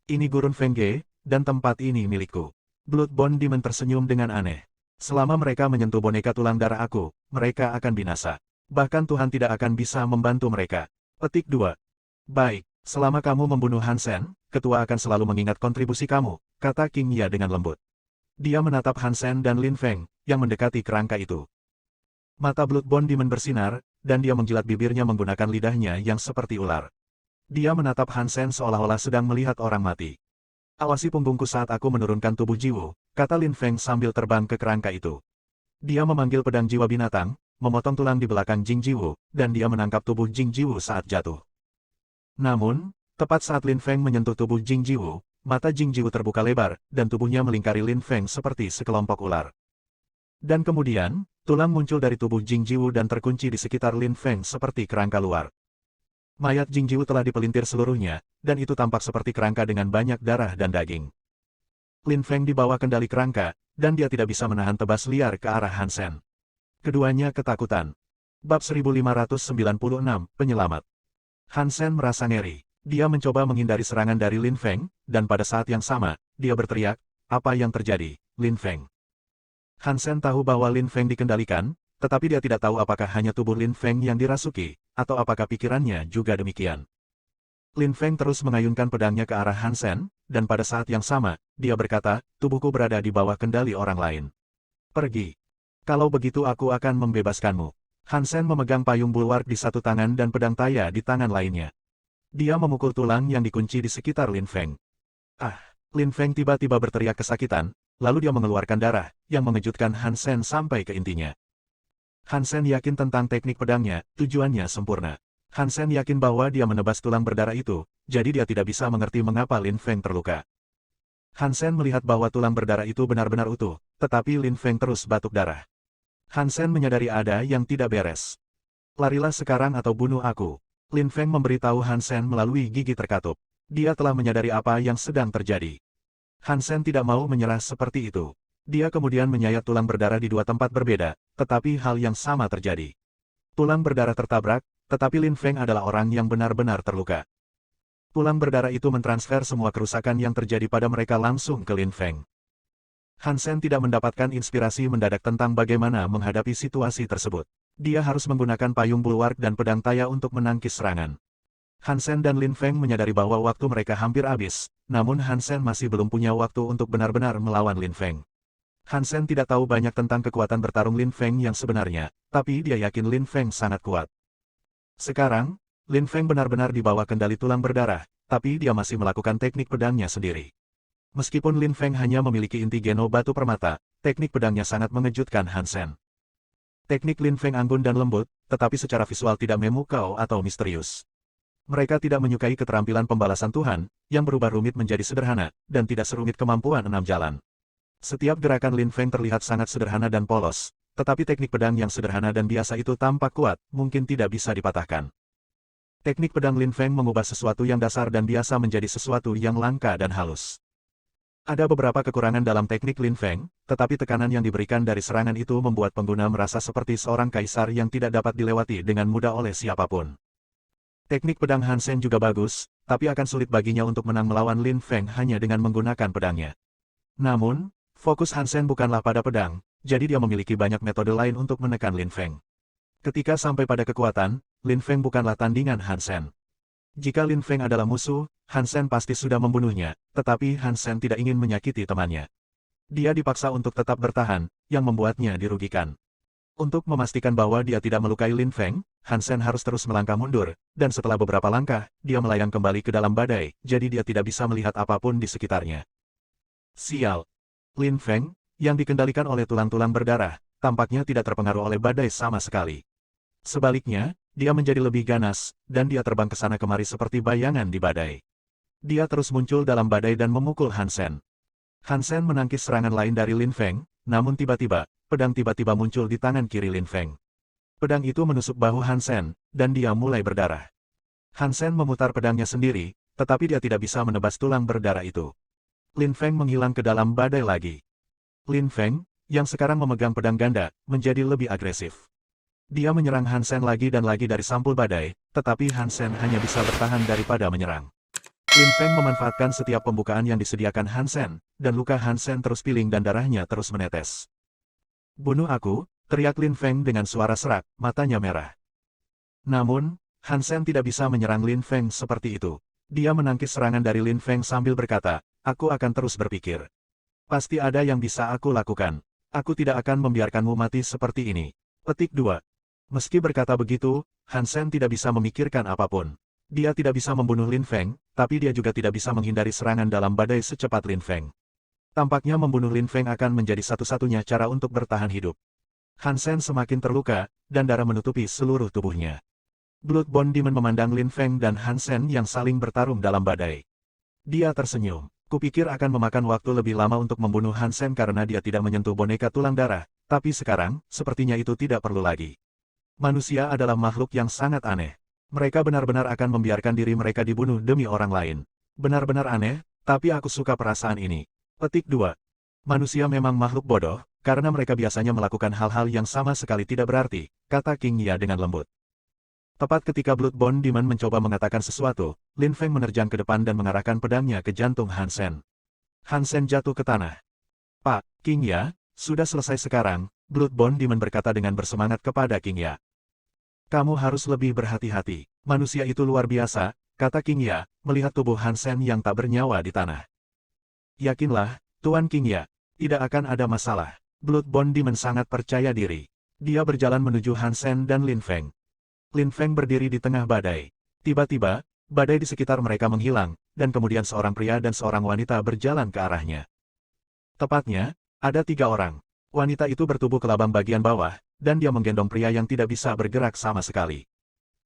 Ini Gurun Fengge, dan tempat ini milikku. Bloodbone Demon tersenyum dengan aneh. Selama mereka menyentuh boneka tulang darah aku, mereka akan binasa. Bahkan Tuhan tidak akan bisa membantu mereka. Petik 2. Baik, selama kamu membunuh Han Sen, ketua akan selalu mengingat kontribusi kamu, kata King Ya dengan lembut. Dia menatap Han Sen dan Lin Feng, yang mendekati kerangka itu. Mata Bloodbone Demon bersinar, dan dia menjilat bibirnya menggunakan lidahnya yang seperti ular. Dia menatap Han Sen seolah-olah sedang melihat orang mati. Awasi punggungku saat aku menurunkan tubuh Jiwu, kata Lin Feng sambil terbang ke kerangka itu. Dia memanggil pedang jiwa binatang, memotong tulang di belakang Jing Jiwu, dan dia menangkap tubuh Jing Jiwu saat jatuh. Namun, tepat saat Lin Feng menyentuh tubuh Jing Jiwu, mata Jing Jiwu terbuka lebar, dan tubuhnya melingkari Lin Feng seperti sekelompok ular. Dan kemudian, tulang muncul dari tubuh Jing Jiwu dan terkunci di sekitar Lin Feng seperti kerangka luar. Mayat Jing Jiwu telah dipelintir seluruhnya, dan itu tampak seperti kerangka dengan banyak darah dan daging. Lin Feng dibawa kendali kerangka, dan dia tidak bisa menahan tebas liar ke arah Han Sen. Keduanya ketakutan. Bab 1596, Penyelamat. Han Sen merasa ngeri. Dia mencoba menghindari serangan dari Lin Feng, dan pada saat yang sama, dia berteriak, apa yang terjadi, Lin Feng? Han Sen tahu bahwa Lin Feng dikendalikan, tetapi dia tidak tahu apakah hanya tubuh Lin Feng yang dirasuki, atau apakah pikirannya juga demikian. Lin Feng terus mengayunkan pedangnya ke arah Han Sen, dan pada saat yang sama, dia berkata, tubuhku berada di bawah kendali orang lain. Pergi. Kalau begitu aku akan membebaskanmu. Han Sen memegang payung bulwark di satu tangan dan pedang taya di tangan lainnya. Dia memukul tulang yang dikunci di sekitar Lin Feng. Ah! Lin Feng tiba-tiba berteriak kesakitan, lalu dia mengeluarkan darah, yang mengejutkan Han Sen sampai ke intinya. Han Sen yakin tentang teknik pedangnya, tujuannya sempurna. Han Sen yakin bahwa dia menebas tulang berdarah itu, jadi dia tidak bisa mengerti mengapa Lin Feng terluka. Han Sen melihat bahwa tulang berdarah itu benar-benar utuh, tetapi Lin Feng terus batuk darah. Han Sen menyadari ada yang tidak beres. Larilah sekarang atau bunuh aku. Lin Feng memberitahu Han Sen melalui gigi terkatup. Dia telah menyadari apa yang sedang terjadi. Han Sen tidak mau menyerah seperti itu. Dia kemudian menyayat tulang berdarah di dua tempat berbeda, tetapi hal yang sama terjadi. Tulang berdarah tertabrak, tetapi Lin Feng adalah orang yang benar-benar terluka. Tulang berdarah itu mentransfer semua kerusakan yang terjadi pada mereka langsung ke Lin Feng. Han Sen tidak mendapatkan inspirasi mendadak tentang bagaimana menghadapi situasi tersebut. Dia harus menggunakan payung bulwark dan pedang taya untuk menangkis serangan. Han Sen dan Lin Feng menyadari bahwa waktu mereka hampir habis, namun Han Sen masih belum punya waktu untuk benar-benar melawan Lin Feng. Han Sen tidak tahu banyak tentang kekuatan bertarung Lin Feng yang sebenarnya, tapi dia yakin Lin Feng sangat kuat. Sekarang, Lin Feng benar-benar di bawah kendali tulang berdarah, tapi dia masih melakukan teknik pedangnya sendiri. Meskipun Lin Feng hanya memiliki inti geno batu permata, teknik pedangnya sangat mengejutkan Han Sen. Teknik Lin Feng anggun dan lembut, tetapi secara visual tidak memukau atau misterius. Mereka tidak menyukai keterampilan pembalasan Tuhan, yang berubah rumit menjadi sederhana, dan tidak serumit kemampuan enam jalan. Setiap gerakan Lin Feng terlihat sangat sederhana dan polos, tetapi teknik pedang yang sederhana dan biasa itu tampak kuat, mungkin tidak bisa dipatahkan. Teknik pedang Lin Feng mengubah sesuatu yang dasar dan biasa menjadi sesuatu yang langka dan halus. Ada beberapa kekurangan dalam teknik Lin Feng, tetapi tekanan yang diberikan dari serangan itu membuat pengguna merasa seperti seorang kaisar yang tidak dapat dilewati dengan mudah oleh siapapun. Teknik pedang Han Sen juga bagus, tapi akan sulit baginya untuk menang melawan Lin Feng hanya dengan menggunakan pedangnya. Namun, fokus Han Sen bukanlah pada pedang, jadi dia memiliki banyak metode lain untuk menekan Lin Feng. Ketika sampai pada kekuatan, Lin Feng bukanlah tandingan Han Sen. Jika Lin Feng adalah musuh, Han Sen pasti sudah membunuhnya, tetapi Han Sen tidak ingin menyakiti temannya. Dia dipaksa untuk tetap bertahan, yang membuatnya dirugikan. Untuk memastikan bahwa dia tidak melukai Lin Feng, Han Sen harus terus melangkah mundur, dan setelah beberapa langkah, dia melayang kembali ke dalam badai, jadi dia tidak bisa melihat apapun di sekitarnya. Sial! Lin Feng, yang dikendalikan oleh tulang-tulang berdarah, tampaknya tidak terpengaruh oleh badai sama sekali. Sebaliknya, dia menjadi lebih ganas, dan dia terbang ke sana kemari seperti bayangan di badai. Dia terus muncul dalam badai dan memukul Han Sen. Han Sen menangkis serangan lain dari Lin Feng, namun tiba-tiba, pedang tiba-tiba muncul di tangan kiri Lin Feng. Pedang itu menusuk bahu Han Sen, dan dia mulai berdarah. Han Sen memutar pedangnya sendiri, tetapi dia tidak bisa menebas tulang berdarah itu. Lin Feng menghilang ke dalam badai lagi. Lin Feng, yang sekarang memegang pedang ganda, menjadi lebih agresif. Dia menyerang Han Sen lagi dan lagi dari sampul badai, tetapi Han Sen hanya bisa bertahan daripada menyerang. Lin Feng memanfaatkan setiap pembukaan yang disediakan Han Sen, dan luka Han Sen terus piling dan darahnya terus menetes. "Bunuh aku," teriak Lin Feng dengan suara serak, matanya merah. Namun, Han Sen tidak bisa menyerang Lin Feng seperti itu. Dia menangkis serangan dari Lin Feng sambil berkata, "Aku akan terus berpikir. Pasti ada yang bisa aku lakukan. Aku tidak akan membiarkanmu mati seperti ini." Petik 2. Meski berkata begitu, Han Sen tidak bisa memikirkan apapun. Dia tidak bisa membunuh Lin Feng, tapi dia juga tidak bisa menghindari serangan dalam badai secepat Lin Feng. Tampaknya membunuh Lin Feng akan menjadi satu-satunya cara untuk bertahan hidup. Han Sen semakin terluka, dan darah menutupi seluruh tubuhnya. Bloodborne Demon memandang Lin Feng dan Han Sen yang saling bertarung dalam badai. Dia tersenyum. Kupikir akan memakan waktu lebih lama untuk membunuh Han Sen karena dia tidak menyentuh boneka tulang darah, tapi sekarang, sepertinya itu tidak perlu lagi. Manusia adalah makhluk yang sangat aneh. Mereka benar-benar akan membiarkan diri mereka dibunuh demi orang lain. Benar-benar aneh, tapi aku suka perasaan ini. Petik 2. Manusia memang makhluk bodoh, karena mereka biasanya melakukan hal-hal yang sama sekali tidak berarti, kata King Ya dengan lembut. Tepat ketika Bloodborne Demon mencoba mengatakan sesuatu, Lin Feng menerjang ke depan dan mengarahkan pedangnya ke jantung Han Sen. Han Sen jatuh ke tanah. "Pak, King Ya, sudah selesai sekarang," Bloodborne Demon berkata dengan bersemangat kepada King Ya. "Kamu harus lebih berhati-hati. Manusia itu luar biasa," kata King Ya, melihat tubuh Han Sen yang tak bernyawa di tanah. "Yakinlah, Tuan King Ya, tidak akan ada masalah." Bloodborne Demon sangat percaya diri. Dia berjalan menuju Han Sen dan Lin Feng. Lin Feng berdiri di tengah badai. Tiba-tiba, badai di sekitar mereka menghilang, dan kemudian seorang pria dan seorang wanita berjalan ke arahnya. Tepatnya, ada 3 orang. Wanita itu bertubuh kelabang bagian bawah, dan dia menggendong pria yang tidak bisa bergerak sama sekali.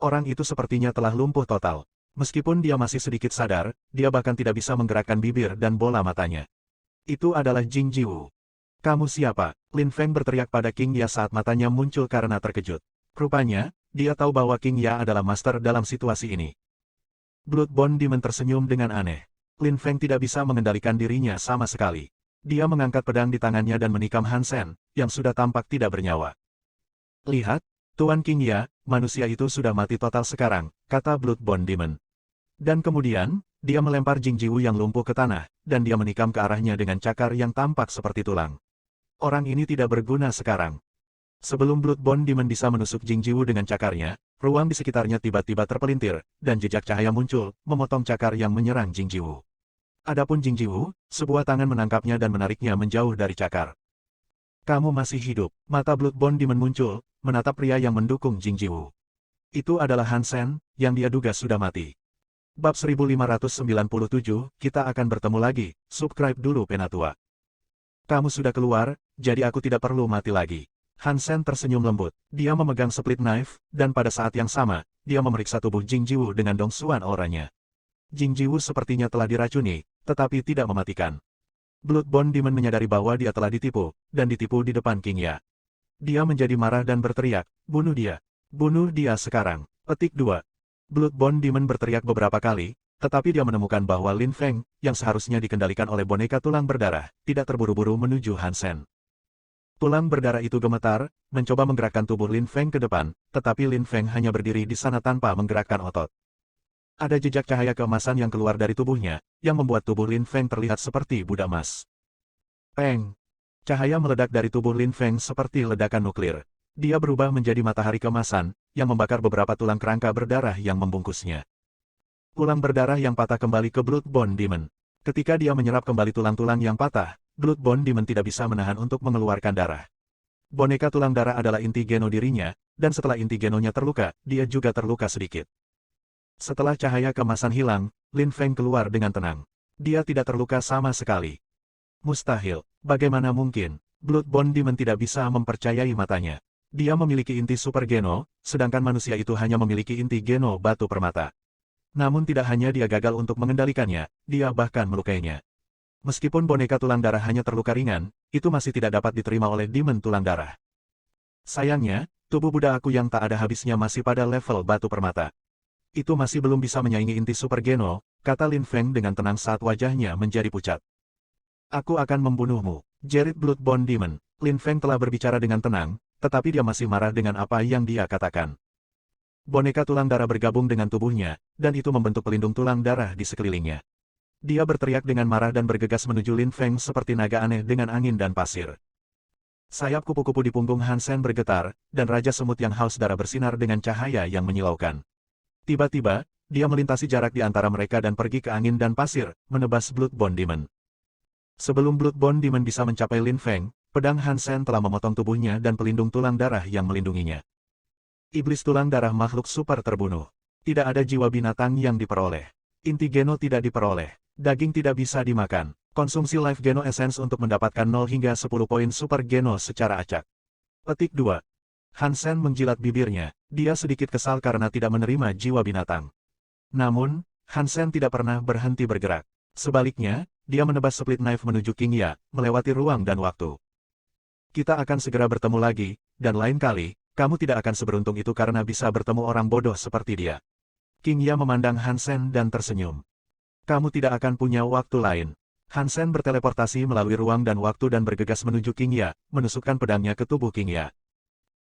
Orang itu sepertinya telah lumpuh total. Meskipun dia masih sedikit sadar, dia bahkan tidak bisa menggerakkan bibir dan bola matanya. Itu adalah Jing Jiwu. "Kamu siapa?" Lin Feng berteriak pada King Ya saat matanya muncul karena terkejut. Rupanya, dia tahu bahwa King Ya adalah master dalam situasi ini. Bloodborne Demon tersenyum dengan aneh. Lin Feng tidak bisa mengendalikan dirinya sama sekali. Dia mengangkat pedang di tangannya dan menikam Han Sen, yang sudah tampak tidak bernyawa. Lihat, Tuan King Ya, manusia itu sudah mati total sekarang, kata Bloodborne Demon. Dan kemudian, dia melempar Jing Jiwu yang lumpuh ke tanah, dan dia menikam ke arahnya dengan cakar yang tampak seperti tulang. Orang ini tidak berguna sekarang. Sebelum Bloodborne Demon bisa menusuk Jing Jiwu dengan cakarnya, ruang di sekitarnya tiba-tiba terpelintir, dan jejak cahaya muncul, memotong cakar yang menyerang Jing Jiwu. Adapun Jing Jiwu, sebuah tangan menangkapnya dan menariknya menjauh dari cakar. Kamu masih hidup. Mata Bloodborne Demon muncul, menatap pria yang mendukung Jing Jiwu. Itu adalah Han Sen, yang dia duga sudah mati. Bab 1597, kita akan bertemu lagi, subscribe dulu Penatua. Kamu sudah keluar, jadi aku tidak perlu mati lagi. Han Sen tersenyum lembut. Dia memegang split knife, dan pada saat yang sama, dia memeriksa tubuh Jing Jiwu dengan dongsuan auranya. Jing Jiwu sepertinya telah diracuni, tetapi tidak mematikan. Bloodborne Demon menyadari bahwa dia telah ditipu, dan ditipu di depan King Ya. Dia menjadi marah dan berteriak, bunuh dia. Bunuh dia sekarang. Petik 2. Bloodborne Demon berteriak beberapa kali, tetapi dia menemukan bahwa Lin Feng, yang seharusnya dikendalikan oleh boneka tulang berdarah, tidak terburu-buru menuju Han Sen. Tulang berdarah itu gemetar, mencoba menggerakkan tubuh Lin Feng ke depan, tetapi Lin Feng hanya berdiri di sana tanpa menggerakkan otot. Ada jejak cahaya keemasan yang keluar dari tubuhnya, yang membuat tubuh Lin Feng terlihat seperti budak emas. Peng! Cahaya meledak dari tubuh Lin Feng seperti ledakan nuklir. Dia berubah menjadi matahari keemasan, yang membakar beberapa tulang kerangka berdarah yang membungkusnya. Tulang berdarah yang patah kembali ke Bloodborne Demon. Ketika dia menyerap kembali tulang-tulang yang patah, Bloodborne Demon tidak bisa menahan untuk mengeluarkan darah. Boneka tulang darah adalah inti geno dirinya, dan setelah inti genonya terluka, dia juga terluka sedikit. Setelah cahaya keemasan hilang, Lin Feng keluar dengan tenang. Dia tidak terluka sama sekali. Mustahil. Bagaimana mungkin? Bloodborne Demon tidak bisa mempercayai matanya. Dia memiliki inti super geno, sedangkan manusia itu hanya memiliki inti geno batu permata. Namun tidak hanya dia gagal untuk mengendalikannya, dia bahkan melukainya. Meskipun boneka tulang darah hanya terluka ringan, itu masih tidak dapat diterima oleh Demon tulang darah. Sayangnya, tubuh Buddha aku yang tak ada habisnya masih pada level batu permata. Itu masih belum bisa menyaingi inti super geno, kata Lin Feng dengan tenang saat wajahnya menjadi pucat. Aku akan membunuhmu, jerit Bloodborne Demon. Lin Feng telah berbicara dengan tenang, tetapi dia masih marah dengan apa yang dia katakan. Boneka tulang darah bergabung dengan tubuhnya, dan itu membentuk pelindung tulang darah di sekelilingnya. Dia berteriak dengan marah dan bergegas menuju Lin Feng seperti naga aneh dengan angin dan pasir. Sayap kupu-kupu di punggung Han Sen bergetar, dan Raja Semut yang haus darah bersinar dengan cahaya yang menyilaukan. Tiba-tiba, dia melintasi jarak di antara mereka dan pergi ke angin dan pasir, menebas Bloodborne Demon. Sebelum Bloodborne Demon bisa mencapai Lin Feng, pedang Han Sen telah memotong tubuhnya dan pelindung tulang darah yang melindunginya. Iblis tulang darah makhluk super terbunuh. Tidak ada jiwa binatang yang diperoleh. Inti geno tidak diperoleh. Daging tidak bisa dimakan. Konsumsi Life Geno Essence untuk mendapatkan 0 hingga 10 poin super geno secara acak. Petik 2. Han Sen menjilat bibirnya. Dia sedikit kesal karena tidak menerima jiwa binatang. Namun, Han Sen tidak pernah berhenti bergerak. Sebaliknya, dia menebas split knife menuju King Ya, melewati ruang dan waktu. Kita akan segera bertemu lagi, dan lain kali, kamu tidak akan seberuntung itu karena bisa bertemu orang bodoh seperti dia. King Ya memandang Han Sen dan tersenyum. Kamu tidak akan punya waktu lain. Han Sen berteleportasi melalui ruang dan waktu dan bergegas menuju King Ya, menusukkan pedangnya ke tubuh King Ya.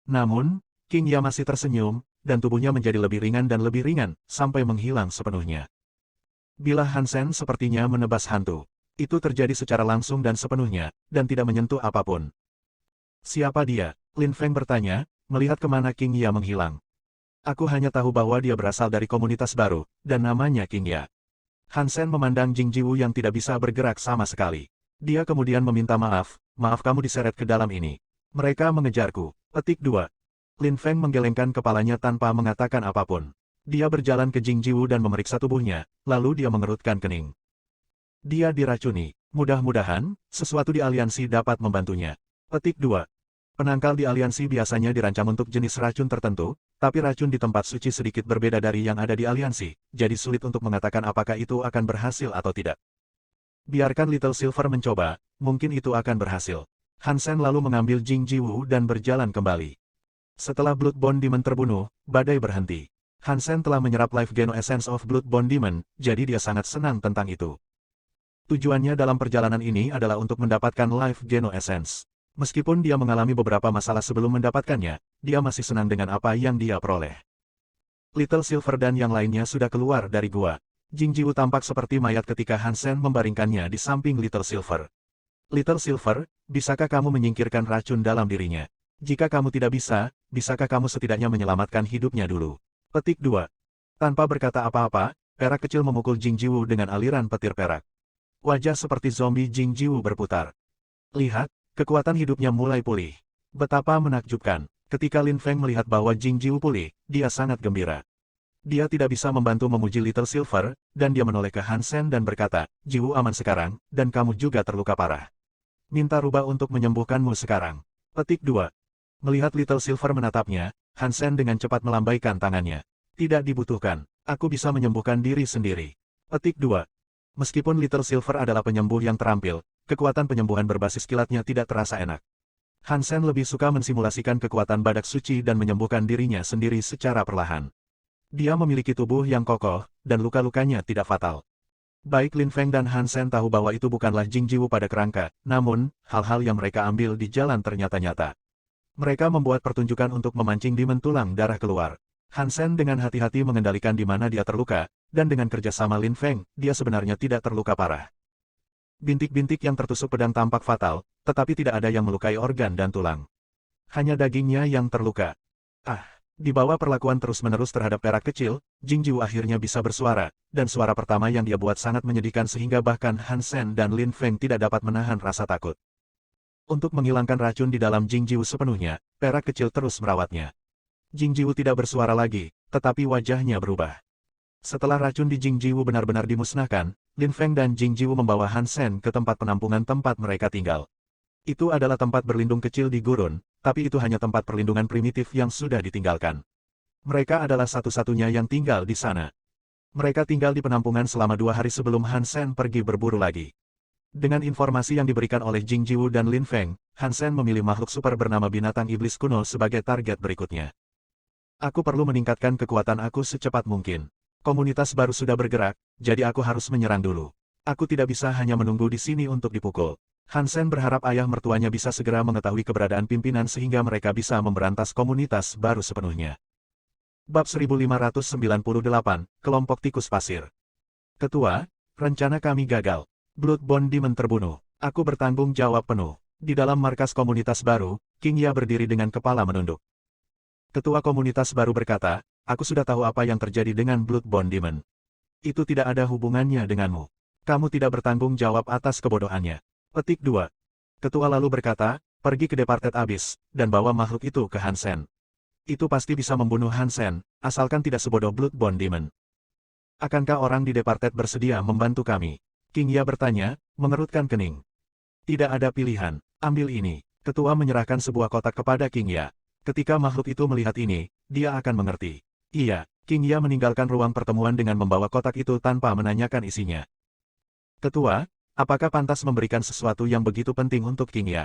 Namun, King Ya masih tersenyum, dan tubuhnya menjadi lebih ringan dan lebih ringan, sampai menghilang sepenuhnya. Bila Han Sen sepertinya menebas hantu. Itu terjadi secara langsung dan sepenuhnya, dan tidak menyentuh apapun. Siapa dia? Lin Feng bertanya, melihat kemana King Ya menghilang. Aku hanya tahu bahwa dia berasal dari komunitas baru, dan namanya King Ya. Han Sen memandang Jing Jiwu yang tidak bisa bergerak sama sekali. Dia kemudian meminta maaf kamu diseret ke dalam ini. Mereka mengejarku. Petik 2. Lin Feng menggelengkan kepalanya tanpa mengatakan apapun. Dia berjalan ke Jing Jiwu dan memeriksa tubuhnya, lalu dia mengerutkan kening. Dia diracuni. Mudah-mudahan, sesuatu di aliansi dapat membantunya. Petik 2. Penangkal di aliansi biasanya dirancang untuk jenis racun tertentu, tapi racun di tempat suci sedikit berbeda dari yang ada di aliansi, jadi sulit untuk mengatakan apakah itu akan berhasil atau tidak. Biarkan Little Silver mencoba, mungkin itu akan berhasil. Han Sen lalu mengambil Jing Jiwu dan berjalan kembali. Setelah Bloodborne Demon terbunuh, badai berhenti. Hansen telah menyerap Life Geno Essence of Bloodborne Demon, jadi dia sangat senang tentang itu. Tujuannya dalam perjalanan ini adalah untuk mendapatkan Life Geno Essence. Meskipun dia mengalami beberapa masalah sebelum mendapatkannya, dia masih senang dengan apa yang dia peroleh. Little Silver dan yang lainnya sudah keluar dari gua. Jingjiu tampak seperti mayat ketika Hansen membaringkannya di samping Little Silver. Little Silver, bisakah kamu menyingkirkan racun dalam dirinya? Jika kamu tidak bisa, bisakah kamu setidaknya menyelamatkan hidupnya dulu? Petik 2. Tanpa berkata apa-apa, perak kecil memukul Jingjiu dengan aliran petir perak. Wajah seperti zombie Jingjiu berputar. Lihat, kekuatan hidupnya mulai pulih. Betapa menakjubkan. Ketika Lin Feng melihat bahwa Jingjiu pulih, dia sangat gembira. Dia tidak bisa membantu memuji Little Silver, dan dia menoleh ke Hansen dan berkata, Jiwu aman sekarang, dan kamu juga terluka parah. Minta rubah untuk menyembuhkanmu sekarang. Petik 2. Melihat Little Silver menatapnya, Hansen dengan cepat melambaikan tangannya. Tidak dibutuhkan, aku bisa menyembuhkan diri sendiri. Petik 2. Meskipun Little Silver adalah penyembuh yang terampil, kekuatan penyembuhan berbasis kilatnya tidak terasa enak. Hansen lebih suka mensimulasikan kekuatan badak suci dan menyembuhkan dirinya sendiri secara perlahan. Dia memiliki tubuh yang kokoh, dan luka-lukanya tidak fatal. Baik Lin Feng dan Hansen tahu bahwa itu bukanlah Jingjiu pada kerangka, namun, hal-hal yang mereka ambil di jalan ternyata nyata. Mereka membuat pertunjukan untuk memancing Demon tulang darah keluar. Hansen dengan hati-hati mengendalikan di mana dia terluka, dan dengan kerjasama Lin Feng, dia sebenarnya tidak terluka parah. Bintik-bintik yang tertusuk pedang tampak fatal, tetapi tidak ada yang melukai organ dan tulang. Hanya dagingnya yang terluka. Di bawah perlakuan terus-menerus terhadap perak kecil, Jingjiu akhirnya bisa bersuara, dan suara pertama yang dia buat sangat menyedihkan sehingga bahkan Hansen dan Lin Feng tidak dapat menahan rasa takut. Untuk menghilangkan racun di dalam Jingjiu sepenuhnya, perak kecil terus merawatnya. Jingjiu tidak bersuara lagi, tetapi wajahnya berubah. Setelah racun di Jingjiu benar-benar dimusnahkan, Lin Feng dan Jingjiu membawa Hansen ke tempat penampungan tempat mereka tinggal. Itu adalah tempat berlindung kecil di gurun, tapi itu hanya tempat perlindungan primitif yang sudah ditinggalkan. Mereka adalah satu-satunya yang tinggal di sana. Mereka tinggal di penampungan selama 2 hari sebelum Hansen pergi berburu lagi. Dengan informasi yang diberikan oleh Jingjiu dan Lin Feng, Hansen memilih makhluk super bernama binatang iblis kuno sebagai target berikutnya. Aku perlu meningkatkan kekuatan aku secepat mungkin. Komunitas baru sudah bergerak, jadi aku harus menyerang dulu. Aku tidak bisa hanya menunggu di sini untuk dipukul. Hansen berharap ayah mertuanya bisa segera mengetahui keberadaan pimpinan sehingga mereka bisa memberantas komunitas baru sepenuhnya. Bab 1598, Kelompok Tikus Pasir. Ketua, rencana kami gagal. Bloodborne Demon terbunuh. Aku bertanggung jawab penuh. Di dalam markas komunitas baru, King Ya berdiri dengan kepala menunduk. Ketua komunitas baru berkata, aku sudah tahu apa yang terjadi dengan Bloodborne Demon. Itu tidak ada hubungannya denganmu. Kamu tidak bertanggung jawab atas kebodohannya. Petik 2. Ketua lalu berkata, pergi ke Departed Abyss, dan bawa makhluk itu ke Hansen. Itu pasti bisa membunuh Hansen, asalkan tidak sebodoh Bloodborne Demon. Akankah orang di Departed bersedia membantu kami? King Ya bertanya, mengerutkan kening. Tidak ada pilihan, ambil ini. Ketua menyerahkan sebuah kotak kepada King Ya. Ketika makhluk itu melihat ini, dia akan mengerti. Iya, King Ya meninggalkan ruang pertemuan dengan membawa kotak itu tanpa menanyakan isinya. Ketua, apakah pantas memberikan sesuatu yang begitu penting untuk King Ya?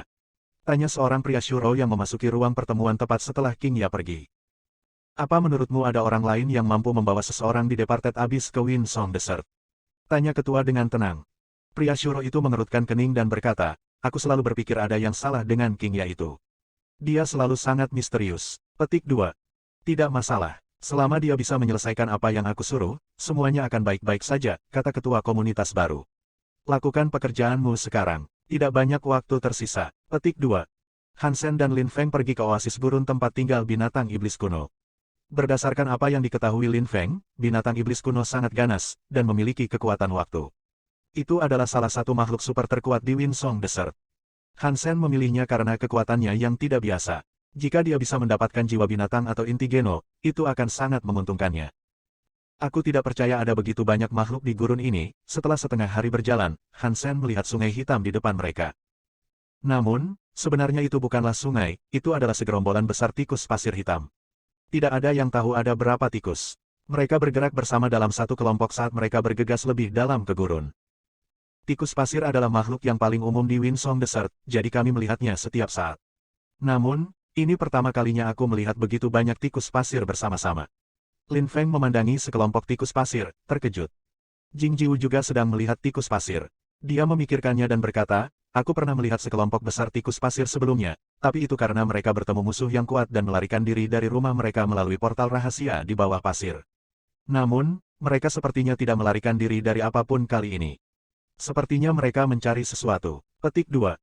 Tanya seorang pria Shuro yang memasuki ruang pertemuan tepat setelah King Ya pergi. Apa menurutmu ada orang lain yang mampu membawa seseorang di Departed Abyss ke Winsong Desert? Tanya ketua dengan tenang. Pria Shuro itu mengerutkan kening dan berkata, aku selalu berpikir ada yang salah dengan King Ya itu. Dia selalu sangat misterius. Petik 2. Tidak masalah. Selama dia bisa menyelesaikan apa yang aku suruh, semuanya akan baik-baik saja, kata ketua komunitas baru. Lakukan pekerjaanmu sekarang. Tidak banyak waktu tersisa. Petik 2. Hansen dan Lin Feng pergi ke oasis gurun tempat tinggal binatang iblis kuno. Berdasarkan apa yang diketahui Lin Feng, binatang iblis kuno sangat ganas, dan memiliki kekuatan waktu. Itu adalah salah satu makhluk super terkuat di Winsong Desert. Hansen memilihnya karena kekuatannya yang tidak biasa. Jika dia bisa mendapatkan jiwa binatang atau inti Geno, itu akan sangat menguntungkannya. Aku tidak percaya ada begitu banyak makhluk di gurun ini. Setelah setengah hari berjalan, Hansen melihat sungai hitam di depan mereka. Namun, sebenarnya itu bukanlah sungai, itu adalah segerombolan besar tikus pasir hitam. Tidak ada yang tahu ada berapa tikus. Mereka bergerak bersama dalam satu kelompok saat mereka bergegas lebih dalam ke gurun. Tikus pasir adalah makhluk yang paling umum di Winsong Desert, jadi kami melihatnya setiap saat. Namun, ini pertama kalinya aku melihat begitu banyak tikus pasir bersama-sama. Lin Feng memandangi sekelompok tikus pasir, terkejut. Jing Jiwu juga sedang melihat tikus pasir. Dia memikirkannya dan berkata, aku pernah melihat sekelompok besar tikus pasir sebelumnya, tapi itu karena mereka bertemu musuh yang kuat dan melarikan diri dari rumah mereka melalui portal rahasia di bawah pasir. Namun, mereka sepertinya tidak melarikan diri dari apapun kali ini. Sepertinya mereka mencari sesuatu. Petik 2.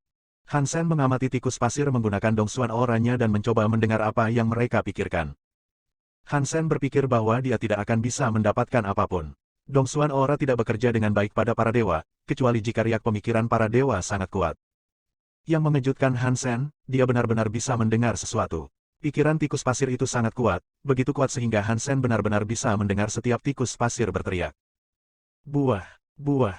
Han Sen mengamati tikus pasir menggunakan dongsuan auranya dan mencoba mendengar apa yang mereka pikirkan. Han Sen berpikir bahwa dia tidak akan bisa mendapatkan apapun. Dongsuan aura tidak bekerja dengan baik pada para dewa, kecuali jika riak pemikiran para dewa sangat kuat. Yang mengejutkan Han Sen, dia benar-benar bisa mendengar sesuatu. Pikiran tikus pasir itu sangat kuat, begitu kuat sehingga Han Sen benar-benar bisa mendengar setiap tikus pasir berteriak. Buah, buah.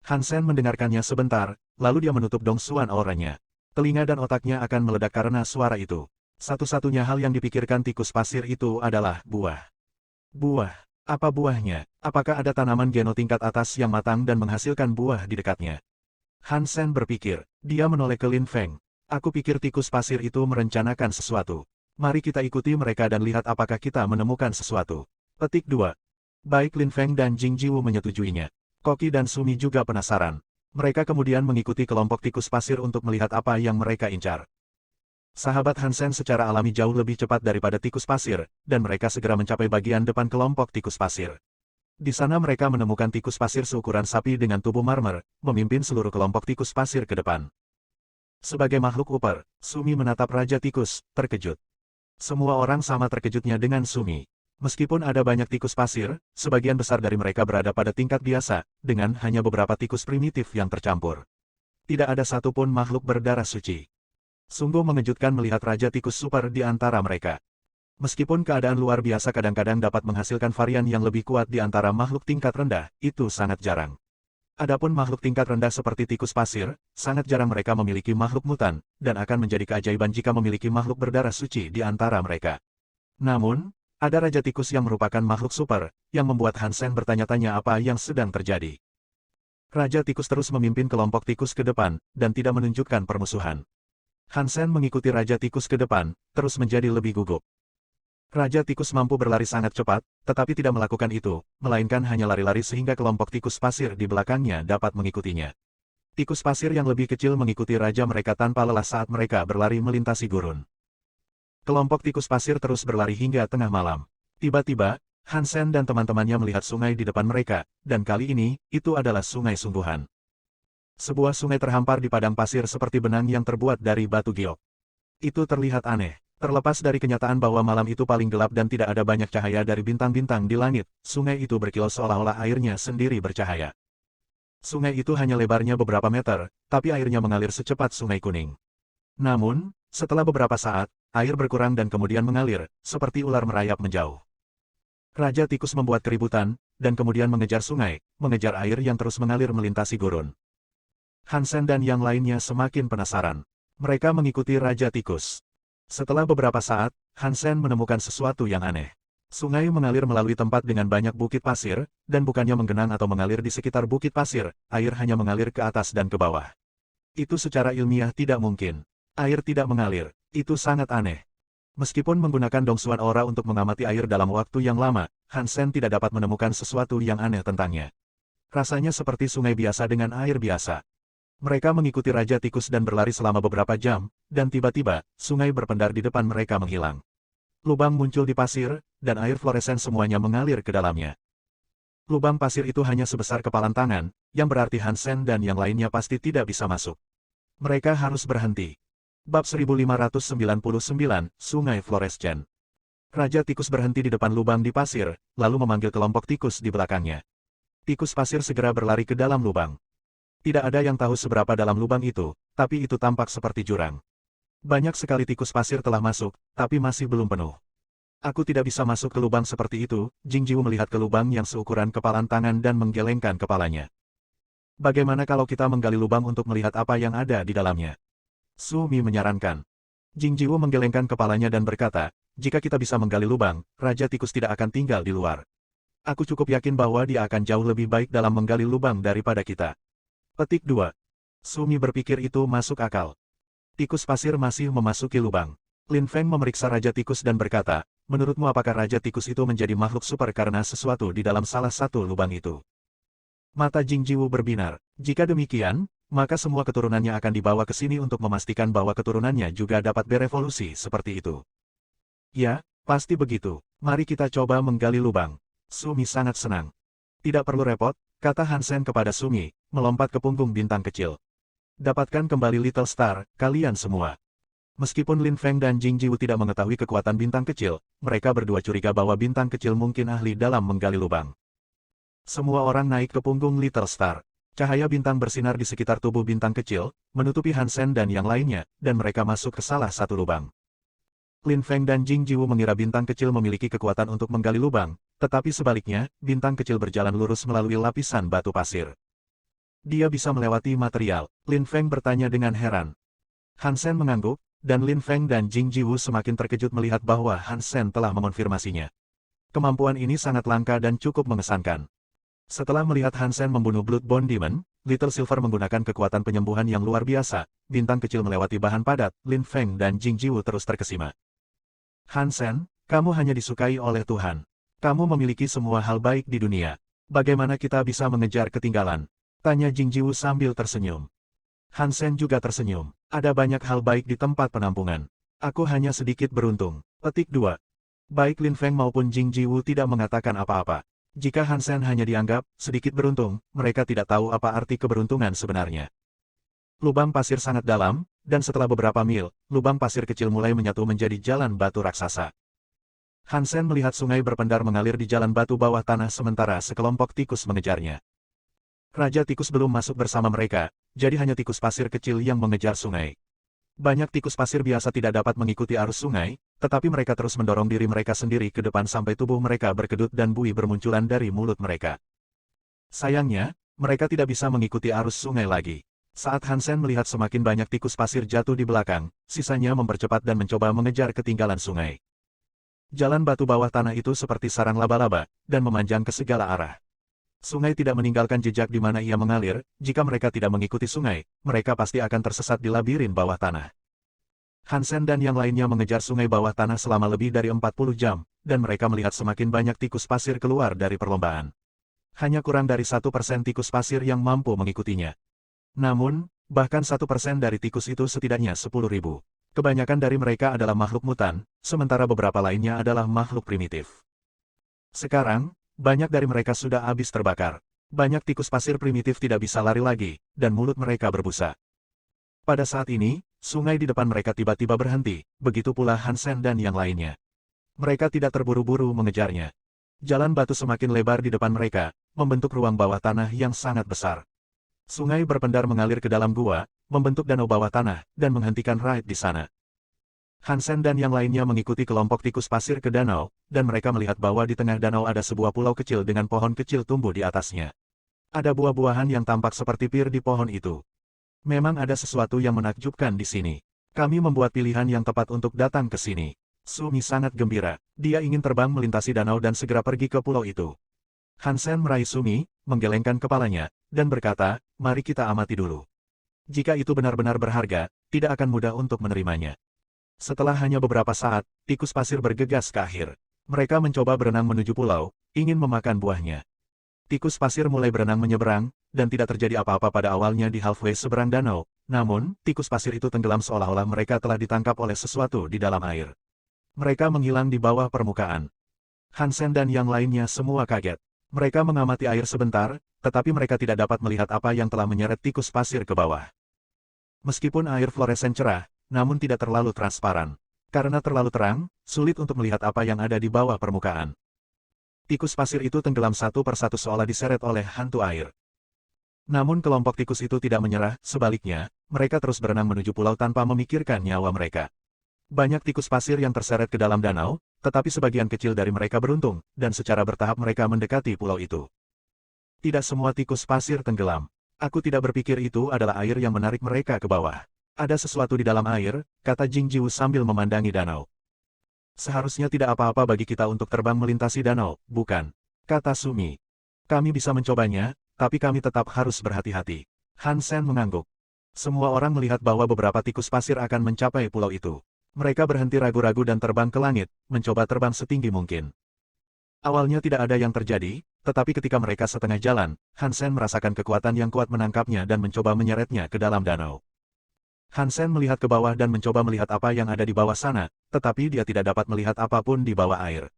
Han Sen mendengarkannya sebentar, lalu dia menutup dongsuan auranya. Telinga dan otaknya akan meledak karena suara itu. Satu-satunya hal yang dipikirkan tikus pasir itu adalah buah. Buah. Apa buahnya? Apakah ada tanaman geno tingkat atas yang matang dan menghasilkan buah di dekatnya? Han Sen berpikir. Dia menoleh ke Lin Feng. Aku pikir tikus pasir itu merencanakan sesuatu. Mari kita ikuti mereka dan lihat apakah kita menemukan sesuatu. Petik 2. Baik Lin Feng dan Jing Jiwu menyetujuinya. Koki dan Sumi juga penasaran. Mereka kemudian mengikuti kelompok tikus pasir untuk melihat apa yang mereka incar. Sahabat Han Sen secara alami jauh lebih cepat daripada tikus pasir, dan mereka segera mencapai bagian depan kelompok tikus pasir. Di sana mereka menemukan tikus pasir seukuran sapi dengan tubuh marmer, memimpin seluruh kelompok tikus pasir ke depan. Sebagai makhluk upper, Sumi menatap Raja Tikus, terkejut. Semua orang sama terkejutnya dengan Sumi. Meskipun ada banyak tikus pasir, sebagian besar dari mereka berada pada tingkat biasa, dengan hanya beberapa tikus primitif yang tercampur. Tidak ada satupun makhluk berdarah suci. Sungguh mengejutkan melihat Raja Tikus Super di antara mereka. Meskipun keadaan luar biasa kadang-kadang dapat menghasilkan varian yang lebih kuat di antara makhluk tingkat rendah, itu sangat jarang. Adapun makhluk tingkat rendah seperti tikus pasir, sangat jarang mereka memiliki makhluk mutan, dan akan menjadi keajaiban jika memiliki makhluk berdarah suci di antara mereka. Namun, ada Raja Tikus yang merupakan makhluk super, yang membuat Han Sen bertanya-tanya apa yang sedang terjadi. Raja Tikus terus memimpin kelompok tikus ke depan, dan tidak menunjukkan permusuhan. Han Sen mengikuti Raja Tikus ke depan, terus menjadi lebih gugup. Raja Tikus mampu berlari sangat cepat, tetapi tidak melakukan itu, melainkan hanya lari-lari sehingga kelompok tikus pasir di belakangnya dapat mengikutinya. Tikus pasir yang lebih kecil mengikuti raja mereka tanpa lelah saat mereka berlari melintasi gurun. Kelompok tikus pasir terus berlari hingga tengah malam. Tiba-tiba, Han Sen dan teman-temannya melihat sungai di depan mereka, dan kali ini, itu adalah sungai sungguhan. Sebuah sungai terhampar di padang pasir seperti benang yang terbuat dari batu giok. Itu terlihat aneh. Terlepas dari kenyataan bahwa malam itu paling gelap dan tidak ada banyak cahaya dari bintang-bintang di langit, sungai itu berkilau seolah-olah airnya sendiri bercahaya. Sungai itu hanya lebarnya beberapa meter, tapi airnya mengalir secepat sungai kuning. Namun, setelah beberapa saat, air berkurang dan kemudian mengalir, seperti ular merayap menjauh. Raja Tikus membuat keributan, dan kemudian mengejar sungai, mengejar air yang terus mengalir melintasi gurun. Han Sen dan yang lainnya semakin penasaran. Mereka mengikuti Raja Tikus. Setelah beberapa saat, Han Sen menemukan sesuatu yang aneh. Sungai mengalir melalui tempat dengan banyak bukit pasir, dan bukannya menggenang atau mengalir di sekitar bukit pasir, air hanya mengalir ke atas dan ke bawah. Itu secara ilmiah tidak mungkin. Air tidak mengalir. Itu sangat aneh. Meskipun menggunakan dongsuan aura untuk mengamati air dalam waktu yang lama, Han Sen tidak dapat menemukan sesuatu yang aneh tentangnya. Rasanya seperti sungai biasa dengan air biasa. Mereka mengikuti Raja Tikus dan berlari selama beberapa jam, dan tiba-tiba, sungai berpendar di depan mereka menghilang. Lubang muncul di pasir, dan air fluoresen semuanya mengalir ke dalamnya. Lubang pasir itu hanya sebesar kepalan tangan, yang berarti Han Sen dan yang lainnya pasti tidak bisa masuk. Mereka harus berhenti. Bab 1599, Sungai Fluorescen. Raja Tikus berhenti di depan lubang di pasir, lalu memanggil kelompok tikus di belakangnya. Tikus pasir segera berlari ke dalam lubang. Tidak ada yang tahu seberapa dalam lubang itu, tapi itu tampak seperti jurang. Banyak sekali tikus pasir telah masuk, tapi masih belum penuh. Aku tidak bisa masuk ke lubang seperti itu, Jing Jiwu melihat ke lubang yang seukuran kepalan tangan dan menggelengkan kepalanya. Bagaimana kalau kita menggali lubang untuk melihat apa yang ada di dalamnya? Sumi menyarankan. Jing Jiwu menggelengkan kepalanya dan berkata, jika kita bisa menggali lubang, Raja Tikus tidak akan tinggal di luar. Aku cukup yakin bahwa dia akan jauh lebih baik dalam menggali lubang daripada kita. Petik 2. Sumi berpikir itu masuk akal. Tikus pasir masih memasuki lubang. Lin Feng memeriksa Raja Tikus dan berkata, Menurutmu apakah Raja Tikus itu menjadi makhluk super karena sesuatu di dalam salah satu lubang itu? Mata Jing Jiwu berbinar. Jika demikian, maka semua keturunannya akan dibawa ke sini untuk memastikan bahwa keturunannya juga dapat berevolusi seperti itu. Ya, pasti begitu. Mari kita coba menggali lubang. Sumi sangat senang. Tidak perlu repot, kata Hansen kepada Sumi, melompat ke punggung bintang kecil. Dapatkan kembali Little Star, kalian semua. Meskipun Lin Feng dan Jing Jiwu tidak mengetahui kekuatan bintang kecil, mereka berdua curiga bahwa bintang kecil mungkin ahli dalam menggali lubang. Semua orang naik ke punggung Little Star. Cahaya bintang bersinar di sekitar tubuh bintang kecil, menutupi Hansen dan yang lainnya, dan mereka masuk ke salah satu lubang. Lin Feng dan Jing Jiwu mengira bintang kecil memiliki kekuatan untuk menggali lubang, tetapi sebaliknya, bintang kecil berjalan lurus melalui lapisan batu pasir. Dia bisa melewati material. Lin Feng bertanya dengan heran. Hansen mengangguk, dan Lin Feng dan Jing Jiwu semakin terkejut melihat bahwa Hansen telah mengonfirmasinya. Kemampuan ini sangat langka dan cukup mengesankan. Setelah melihat Hansen membunuh Bloodborne Demon, Little Silver menggunakan kekuatan penyembuhan yang luar biasa, bintang kecil melewati bahan padat, Lin Feng dan Jing Jiwu terus terkesima. Hansen, kamu hanya disukai oleh Tuhan. Kamu memiliki semua hal baik di dunia. Bagaimana kita bisa mengejar ketinggalan? Tanya Jing Jiwu sambil tersenyum. Hansen juga tersenyum. Ada banyak hal baik di tempat penampungan. Aku hanya sedikit beruntung. Petik 2. Baik Lin Feng maupun Jing Jiwu tidak mengatakan apa-apa. Jika Hansen hanya dianggap sedikit beruntung, mereka tidak tahu apa arti keberuntungan sebenarnya. Lubang pasir sangat dalam, dan setelah beberapa mil, lubang pasir kecil mulai menyatu menjadi jalan batu raksasa. Hansen melihat sungai berpendar mengalir di jalan batu bawah tanah sementara sekelompok tikus mengejarnya. Raja Tikus belum masuk bersama mereka, jadi hanya tikus pasir kecil yang mengejar sungai. Banyak tikus pasir biasa tidak dapat mengikuti arus sungai, tetapi mereka terus mendorong diri mereka sendiri ke depan sampai tubuh mereka berkedut dan buih bermunculan dari mulut mereka. Sayangnya, mereka tidak bisa mengikuti arus sungai lagi. Saat Hansen melihat semakin banyak tikus pasir jatuh di belakang, sisanya mempercepat dan mencoba mengejar ketinggalan sungai. Jalan batu bawah tanah itu seperti sarang laba-laba, dan memanjang ke segala arah. Sungai tidak meninggalkan jejak di mana ia mengalir, jika mereka tidak mengikuti sungai, mereka pasti akan tersesat di labirin bawah tanah. Hansen dan yang lainnya mengejar sungai bawah tanah selama lebih dari 40 jam, dan mereka melihat semakin banyak tikus pasir keluar dari perlombaan. Hanya kurang dari 1% tikus pasir yang mampu mengikutinya. Namun, bahkan 1% dari tikus itu setidaknya 10.000. Kebanyakan dari mereka adalah makhluk mutan, sementara beberapa lainnya adalah makhluk primitif. Sekarang, banyak dari mereka sudah habis terbakar. Banyak tikus pasir primitif tidak bisa lari lagi, dan mulut mereka berbusa. Pada saat ini, sungai di depan mereka tiba-tiba berhenti, begitu pula Hansen dan yang lainnya. Mereka tidak terburu-buru mengejarnya. Jalan batu semakin lebar di depan mereka, membentuk ruang bawah tanah yang sangat besar. Sungai berpendar mengalir ke dalam gua, membentuk danau bawah tanah, dan menghentikan raid di sana. Hansen dan yang lainnya mengikuti kelompok tikus pasir ke danau, dan mereka melihat bahwa di tengah danau ada sebuah pulau kecil dengan pohon kecil tumbuh di atasnya. Ada buah-buahan yang tampak seperti pir di pohon itu. Memang ada sesuatu yang menakjubkan di sini. Kami membuat pilihan yang tepat untuk datang ke sini. Sumi sangat gembira. Dia ingin terbang melintasi danau dan segera pergi ke pulau itu. Hansen meraih Sumi, menggelengkan kepalanya, dan berkata, mari kita amati dulu. Jika itu benar-benar berharga, tidak akan mudah untuk menerimanya. Setelah hanya beberapa saat, tikus pasir bergegas ke akhir. Mereka mencoba berenang menuju pulau, ingin memakan buahnya. Tikus pasir mulai berenang menyeberang, dan tidak terjadi apa-apa pada awalnya di halfway seberang danau. Namun, tikus pasir itu tenggelam seolah-olah mereka telah ditangkap oleh sesuatu di dalam air. Mereka menghilang di bawah permukaan. Hansen dan yang lainnya semua kaget. Mereka mengamati air sebentar, tetapi mereka tidak dapat melihat apa yang telah menyeret tikus pasir ke bawah. Meskipun air fluoresen cerah, namun tidak terlalu transparan. Karena terlalu terang, sulit untuk melihat apa yang ada di bawah permukaan. Tikus pasir itu tenggelam satu persatu seolah diseret oleh hantu air. Namun kelompok tikus itu tidak menyerah, sebaliknya, mereka terus berenang menuju pulau tanpa memikirkan nyawa mereka. Banyak tikus pasir yang terseret ke dalam danau, tetapi sebagian kecil dari mereka beruntung, dan secara bertahap mereka mendekati pulau itu. Tidak semua tikus pasir tenggelam. Aku tidak berpikir itu adalah air yang menarik mereka ke bawah. Ada sesuatu di dalam air, kata Jing Jiwu sambil memandangi danau. Seharusnya tidak apa-apa bagi kita untuk terbang melintasi danau, bukan? Kata Sumi. Kami bisa mencobanya, tapi kami tetap harus berhati-hati. Hansen mengangguk. Semua orang melihat bahwa beberapa tikus pasir akan mencapai pulau itu. Mereka berhenti ragu-ragu dan terbang ke langit, mencoba terbang setinggi mungkin. Awalnya tidak ada yang terjadi, tetapi ketika mereka setengah jalan, Hansen merasakan kekuatan yang kuat menangkapnya dan mencoba menyeretnya ke dalam danau. Hansen melihat ke bawah dan mencoba melihat apa yang ada di bawah sana, tetapi dia tidak dapat melihat apapun di bawah air.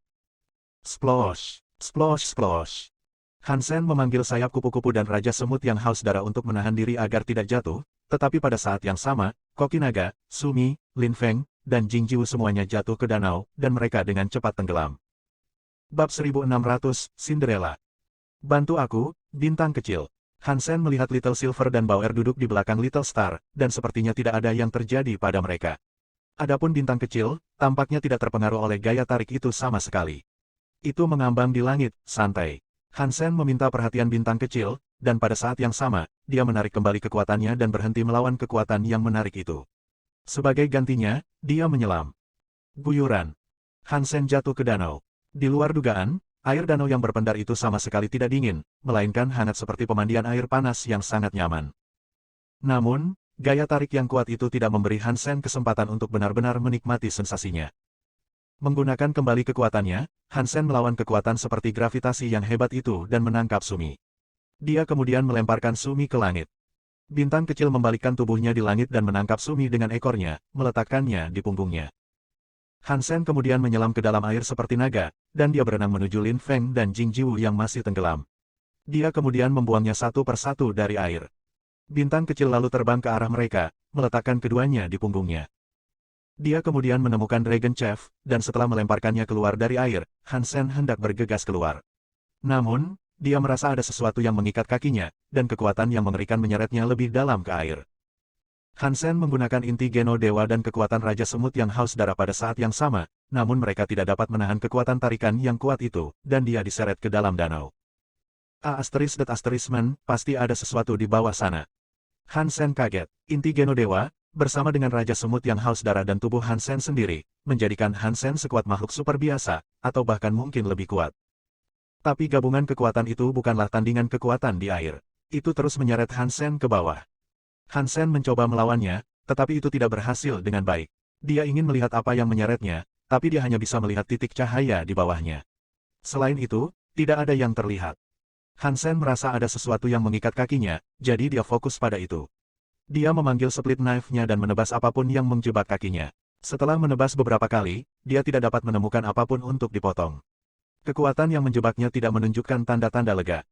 Splosh! Splosh! Splosh! Hansen memanggil sayap kupu-kupu dan Raja Semut yang haus darah untuk menahan diri agar tidak jatuh, tetapi pada saat yang sama, Kokinaga, Sumi, Lin Feng, dan Jing Jiu semuanya jatuh ke danau, dan mereka dengan cepat tenggelam. Bab 1600, Cinderella. Bantu aku, bintang kecil. Hansen melihat Little Silver dan Bauer duduk di belakang Little Star, dan sepertinya tidak ada yang terjadi pada mereka. Adapun bintang kecil, tampaknya tidak terpengaruh oleh gaya tarik itu sama sekali. Itu mengambang di langit, santai. Hansen meminta perhatian bintang kecil, dan pada saat yang sama, dia menarik kembali kekuatannya dan berhenti melawan kekuatan yang menarik itu. Sebagai gantinya, dia menyelam. Guyuran. Hansen jatuh ke danau. Di luar dugaan, air danau yang berpendar itu sama sekali tidak dingin, melainkan hangat seperti pemandian air panas yang sangat nyaman. Namun, gaya tarik yang kuat itu tidak memberi Hansen kesempatan untuk benar-benar menikmati sensasinya. Menggunakan kembali kekuatannya, Hansen melawan kekuatan seperti gravitasi yang hebat itu dan menangkap Sumi. Dia kemudian melemparkan Sumi ke langit. Bintang kecil membalikkan tubuhnya di langit dan menangkap Sumi dengan ekornya, meletakkannya di punggungnya. Hansen kemudian menyelam ke dalam air seperti naga, dan dia berenang menuju Lin Feng dan Jing Jiu yang masih tenggelam. Dia kemudian membuangnya satu persatu dari air. Bintang kecil lalu terbang ke arah mereka, meletakkan keduanya di punggungnya. Dia kemudian menemukan Dragon Chef, dan setelah melemparkannya keluar dari air, Hansen hendak bergegas keluar. Namun, dia merasa ada sesuatu yang mengikat kakinya, dan kekuatan yang mengerikan menyeretnya lebih dalam ke air. Hansen menggunakan inti Geno Dewa dan kekuatan Raja Semut yang haus darah pada saat yang sama, namun mereka tidak dapat menahan kekuatan tarikan yang kuat itu, dan dia diseret ke dalam danau. Pasti ada sesuatu di bawah sana. Hansen kaget. Inti Geno Dewa, bersama dengan Raja Semut yang haus darah dan tubuh Hansen sendiri, menjadikan Hansen sekuat makhluk super biasa, atau bahkan mungkin lebih kuat. Tapi gabungan kekuatan itu bukanlah tandingan kekuatan di air. Itu terus menyeret Hansen ke bawah. Hansen mencoba melawannya, tetapi itu tidak berhasil dengan baik. Dia ingin melihat apa yang menyeretnya, tapi dia hanya bisa melihat titik cahaya di bawahnya. Selain itu, tidak ada yang terlihat. Hansen merasa ada sesuatu yang mengikat kakinya, jadi dia fokus pada itu. Dia memanggil split knife-nya dan menebas apapun yang menjebak kakinya. Setelah menebas beberapa kali, dia tidak dapat menemukan apapun untuk dipotong. Kekuatan yang menjebaknya tidak menunjukkan tanda-tanda lega.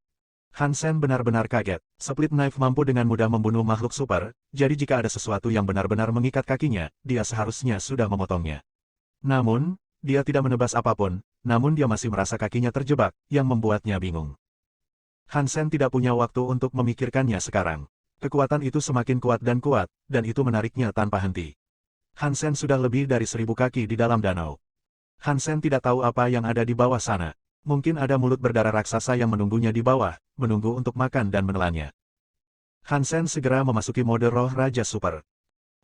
Hansen benar-benar kaget. Split knife mampu dengan mudah membunuh makhluk super, jadi jika ada sesuatu yang benar-benar mengikat kakinya, dia seharusnya sudah memotongnya. Namun, dia tidak menebas apapun, namun dia masih merasa kakinya terjebak, yang membuatnya bingung. Hansen tidak punya waktu untuk memikirkannya sekarang. Kekuatan itu semakin kuat, dan itu menariknya tanpa henti. Hansen sudah lebih dari 1000 kaki di dalam danau. Hansen tidak tahu apa yang ada di bawah sana. Mungkin ada mulut berdarah raksasa yang menunggunya di bawah, menunggu untuk makan dan menelannya. Hansen segera memasuki mode roh Raja Super.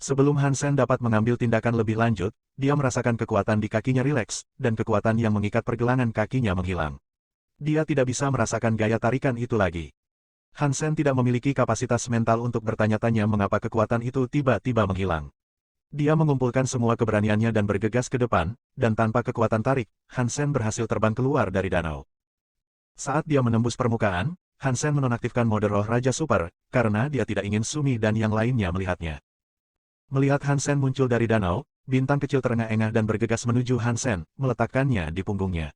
Sebelum Hansen dapat mengambil tindakan lebih lanjut, dia merasakan kekuatan di kakinya rileks, dan kekuatan yang mengikat pergelangan kakinya menghilang. Dia tidak bisa merasakan gaya tarikan itu lagi. Hansen tidak memiliki kapasitas mental untuk bertanya-tanya mengapa kekuatan itu tiba-tiba menghilang. Dia mengumpulkan semua keberaniannya dan bergegas ke depan, dan tanpa kekuatan tarik, Hansen berhasil terbang keluar dari danau. Saat dia menembus permukaan, Hansen menonaktifkan mode roh Raja Super, karena dia tidak ingin Sumi dan yang lainnya melihatnya. Melihat Hansen muncul dari danau, bintang kecil terengah-engah dan bergegas menuju Hansen, meletakkannya di punggungnya.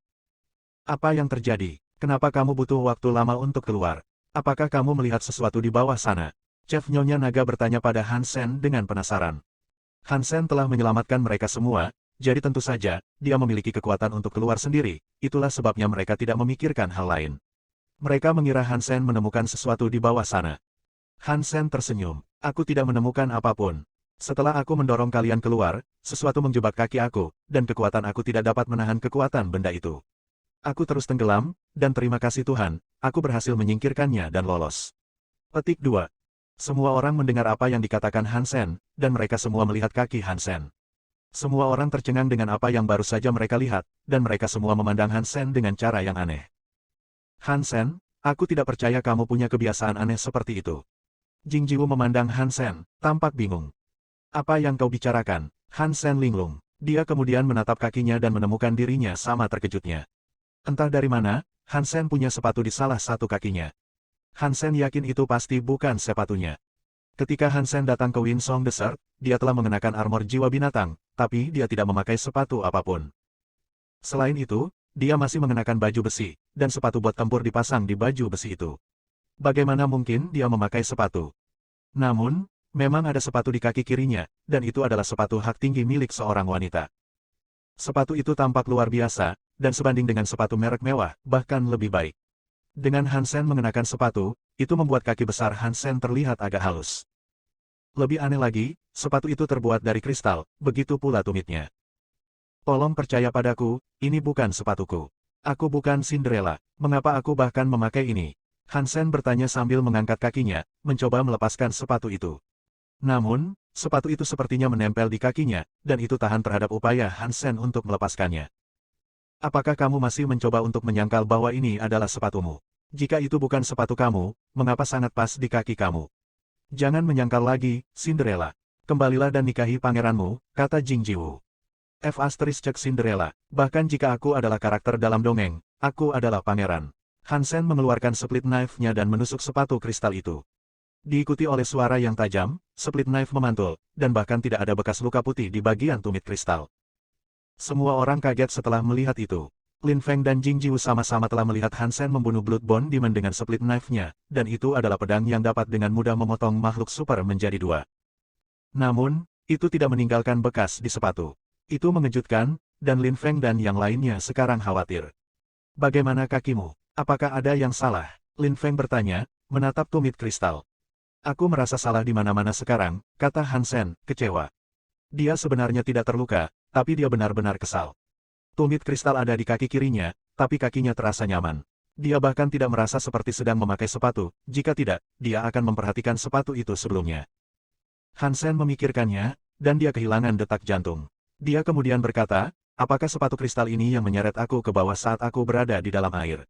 Apa yang terjadi? Kenapa kamu butuh waktu lama untuk keluar? Apakah kamu melihat sesuatu di bawah sana? Chef Nyonya Naga bertanya pada Hansen dengan penasaran. Hansen telah menyelamatkan mereka semua, jadi tentu saja, dia memiliki kekuatan untuk keluar sendiri, itulah sebabnya mereka tidak memikirkan hal lain. Mereka mengira Hansen menemukan sesuatu di bawah sana. Hansen tersenyum, aku tidak menemukan apapun. Setelah aku mendorong kalian keluar, sesuatu menjebak kaki aku, dan kekuatan aku tidak dapat menahan kekuatan benda itu. Aku terus tenggelam, dan terima kasih Tuhan, aku berhasil menyingkirkannya dan lolos. Petik 2. Semua orang mendengar apa yang dikatakan Hansen, dan mereka semua melihat kaki Hansen. Semua orang tercengang dengan apa yang baru saja mereka lihat, dan mereka semua memandang Hansen dengan cara yang aneh. Hansen, aku tidak percaya kamu punya kebiasaan aneh seperti itu. Jing Jiu memandang Hansen, tampak bingung. Apa yang kau bicarakan? Han Sen linglung. Dia kemudian menatap kakinya dan menemukan dirinya sama terkejutnya. Entah dari mana, Han Sen punya sepatu di salah satu kakinya. Han Sen yakin itu pasti bukan sepatunya. Ketika Han Sen datang ke Winsong Desert, dia telah mengenakan armor jiwa binatang, tapi dia tidak memakai sepatu apapun. Selain itu, dia masih mengenakan baju besi, dan sepatu bot tempur dipasang di baju besi itu. Bagaimana mungkin dia memakai sepatu? Namun, memang ada sepatu di kaki kirinya, dan itu adalah sepatu hak tinggi milik seorang wanita. Sepatu itu tampak luar biasa, dan sebanding dengan sepatu merek mewah, bahkan lebih baik. Dengan Han Sen mengenakan sepatu, itu membuat kaki besar Han Sen terlihat agak halus. Lebih aneh lagi, sepatu itu terbuat dari kristal, begitu pula tumitnya. Tolong percaya padaku, ini bukan sepatuku. Aku bukan Cinderella, mengapa aku bahkan memakai ini? Han Sen bertanya sambil mengangkat kakinya, mencoba melepaskan sepatu itu. Namun, sepatu itu sepertinya menempel di kakinya, dan itu tahan terhadap upaya Han Sen untuk melepaskannya. Apakah kamu masih mencoba untuk menyangkal bahwa ini adalah sepatumu? Jika itu bukan sepatu kamu, mengapa sangat pas di kaki kamu? Jangan menyangkal lagi, Cinderella. Kembalilah dan nikahi pangeranmu, kata Jing Jiwoo. Cek Cinderella, bahkan jika aku adalah karakter dalam dongeng, aku adalah pangeran. Han Sen mengeluarkan split knife-nya dan menusuk sepatu kristal itu. Diikuti oleh suara yang tajam, split knife memantul, dan bahkan tidak ada bekas luka putih di bagian tumit kristal. Semua orang kaget setelah melihat itu. Lin Feng dan Jing Jiwoo sama-sama telah melihat Han Sen membunuh Bloodborne Demon dengan split knife-nya, dan itu adalah pedang yang dapat dengan mudah memotong makhluk super menjadi dua. Namun, itu tidak meninggalkan bekas di sepatu. Itu mengejutkan, dan Lin Feng dan yang lainnya sekarang khawatir. Bagaimana kakimu? Apakah ada yang salah? Lin Feng bertanya, menatap tumit kristal. Aku merasa salah di mana-mana sekarang, kata Han Sen, kecewa. Dia sebenarnya tidak terluka, tapi dia benar-benar kesal. Tumit kristal ada di kaki kirinya, tapi kakinya terasa nyaman. Dia bahkan tidak merasa seperti sedang memakai sepatu, jika tidak, dia akan memperhatikan sepatu itu sebelumnya. Han Sen memikirkannya, dan dia kehilangan detak jantung. Dia kemudian berkata, apakah sepatu kristal ini yang menyeret aku ke bawah saat aku berada di dalam air?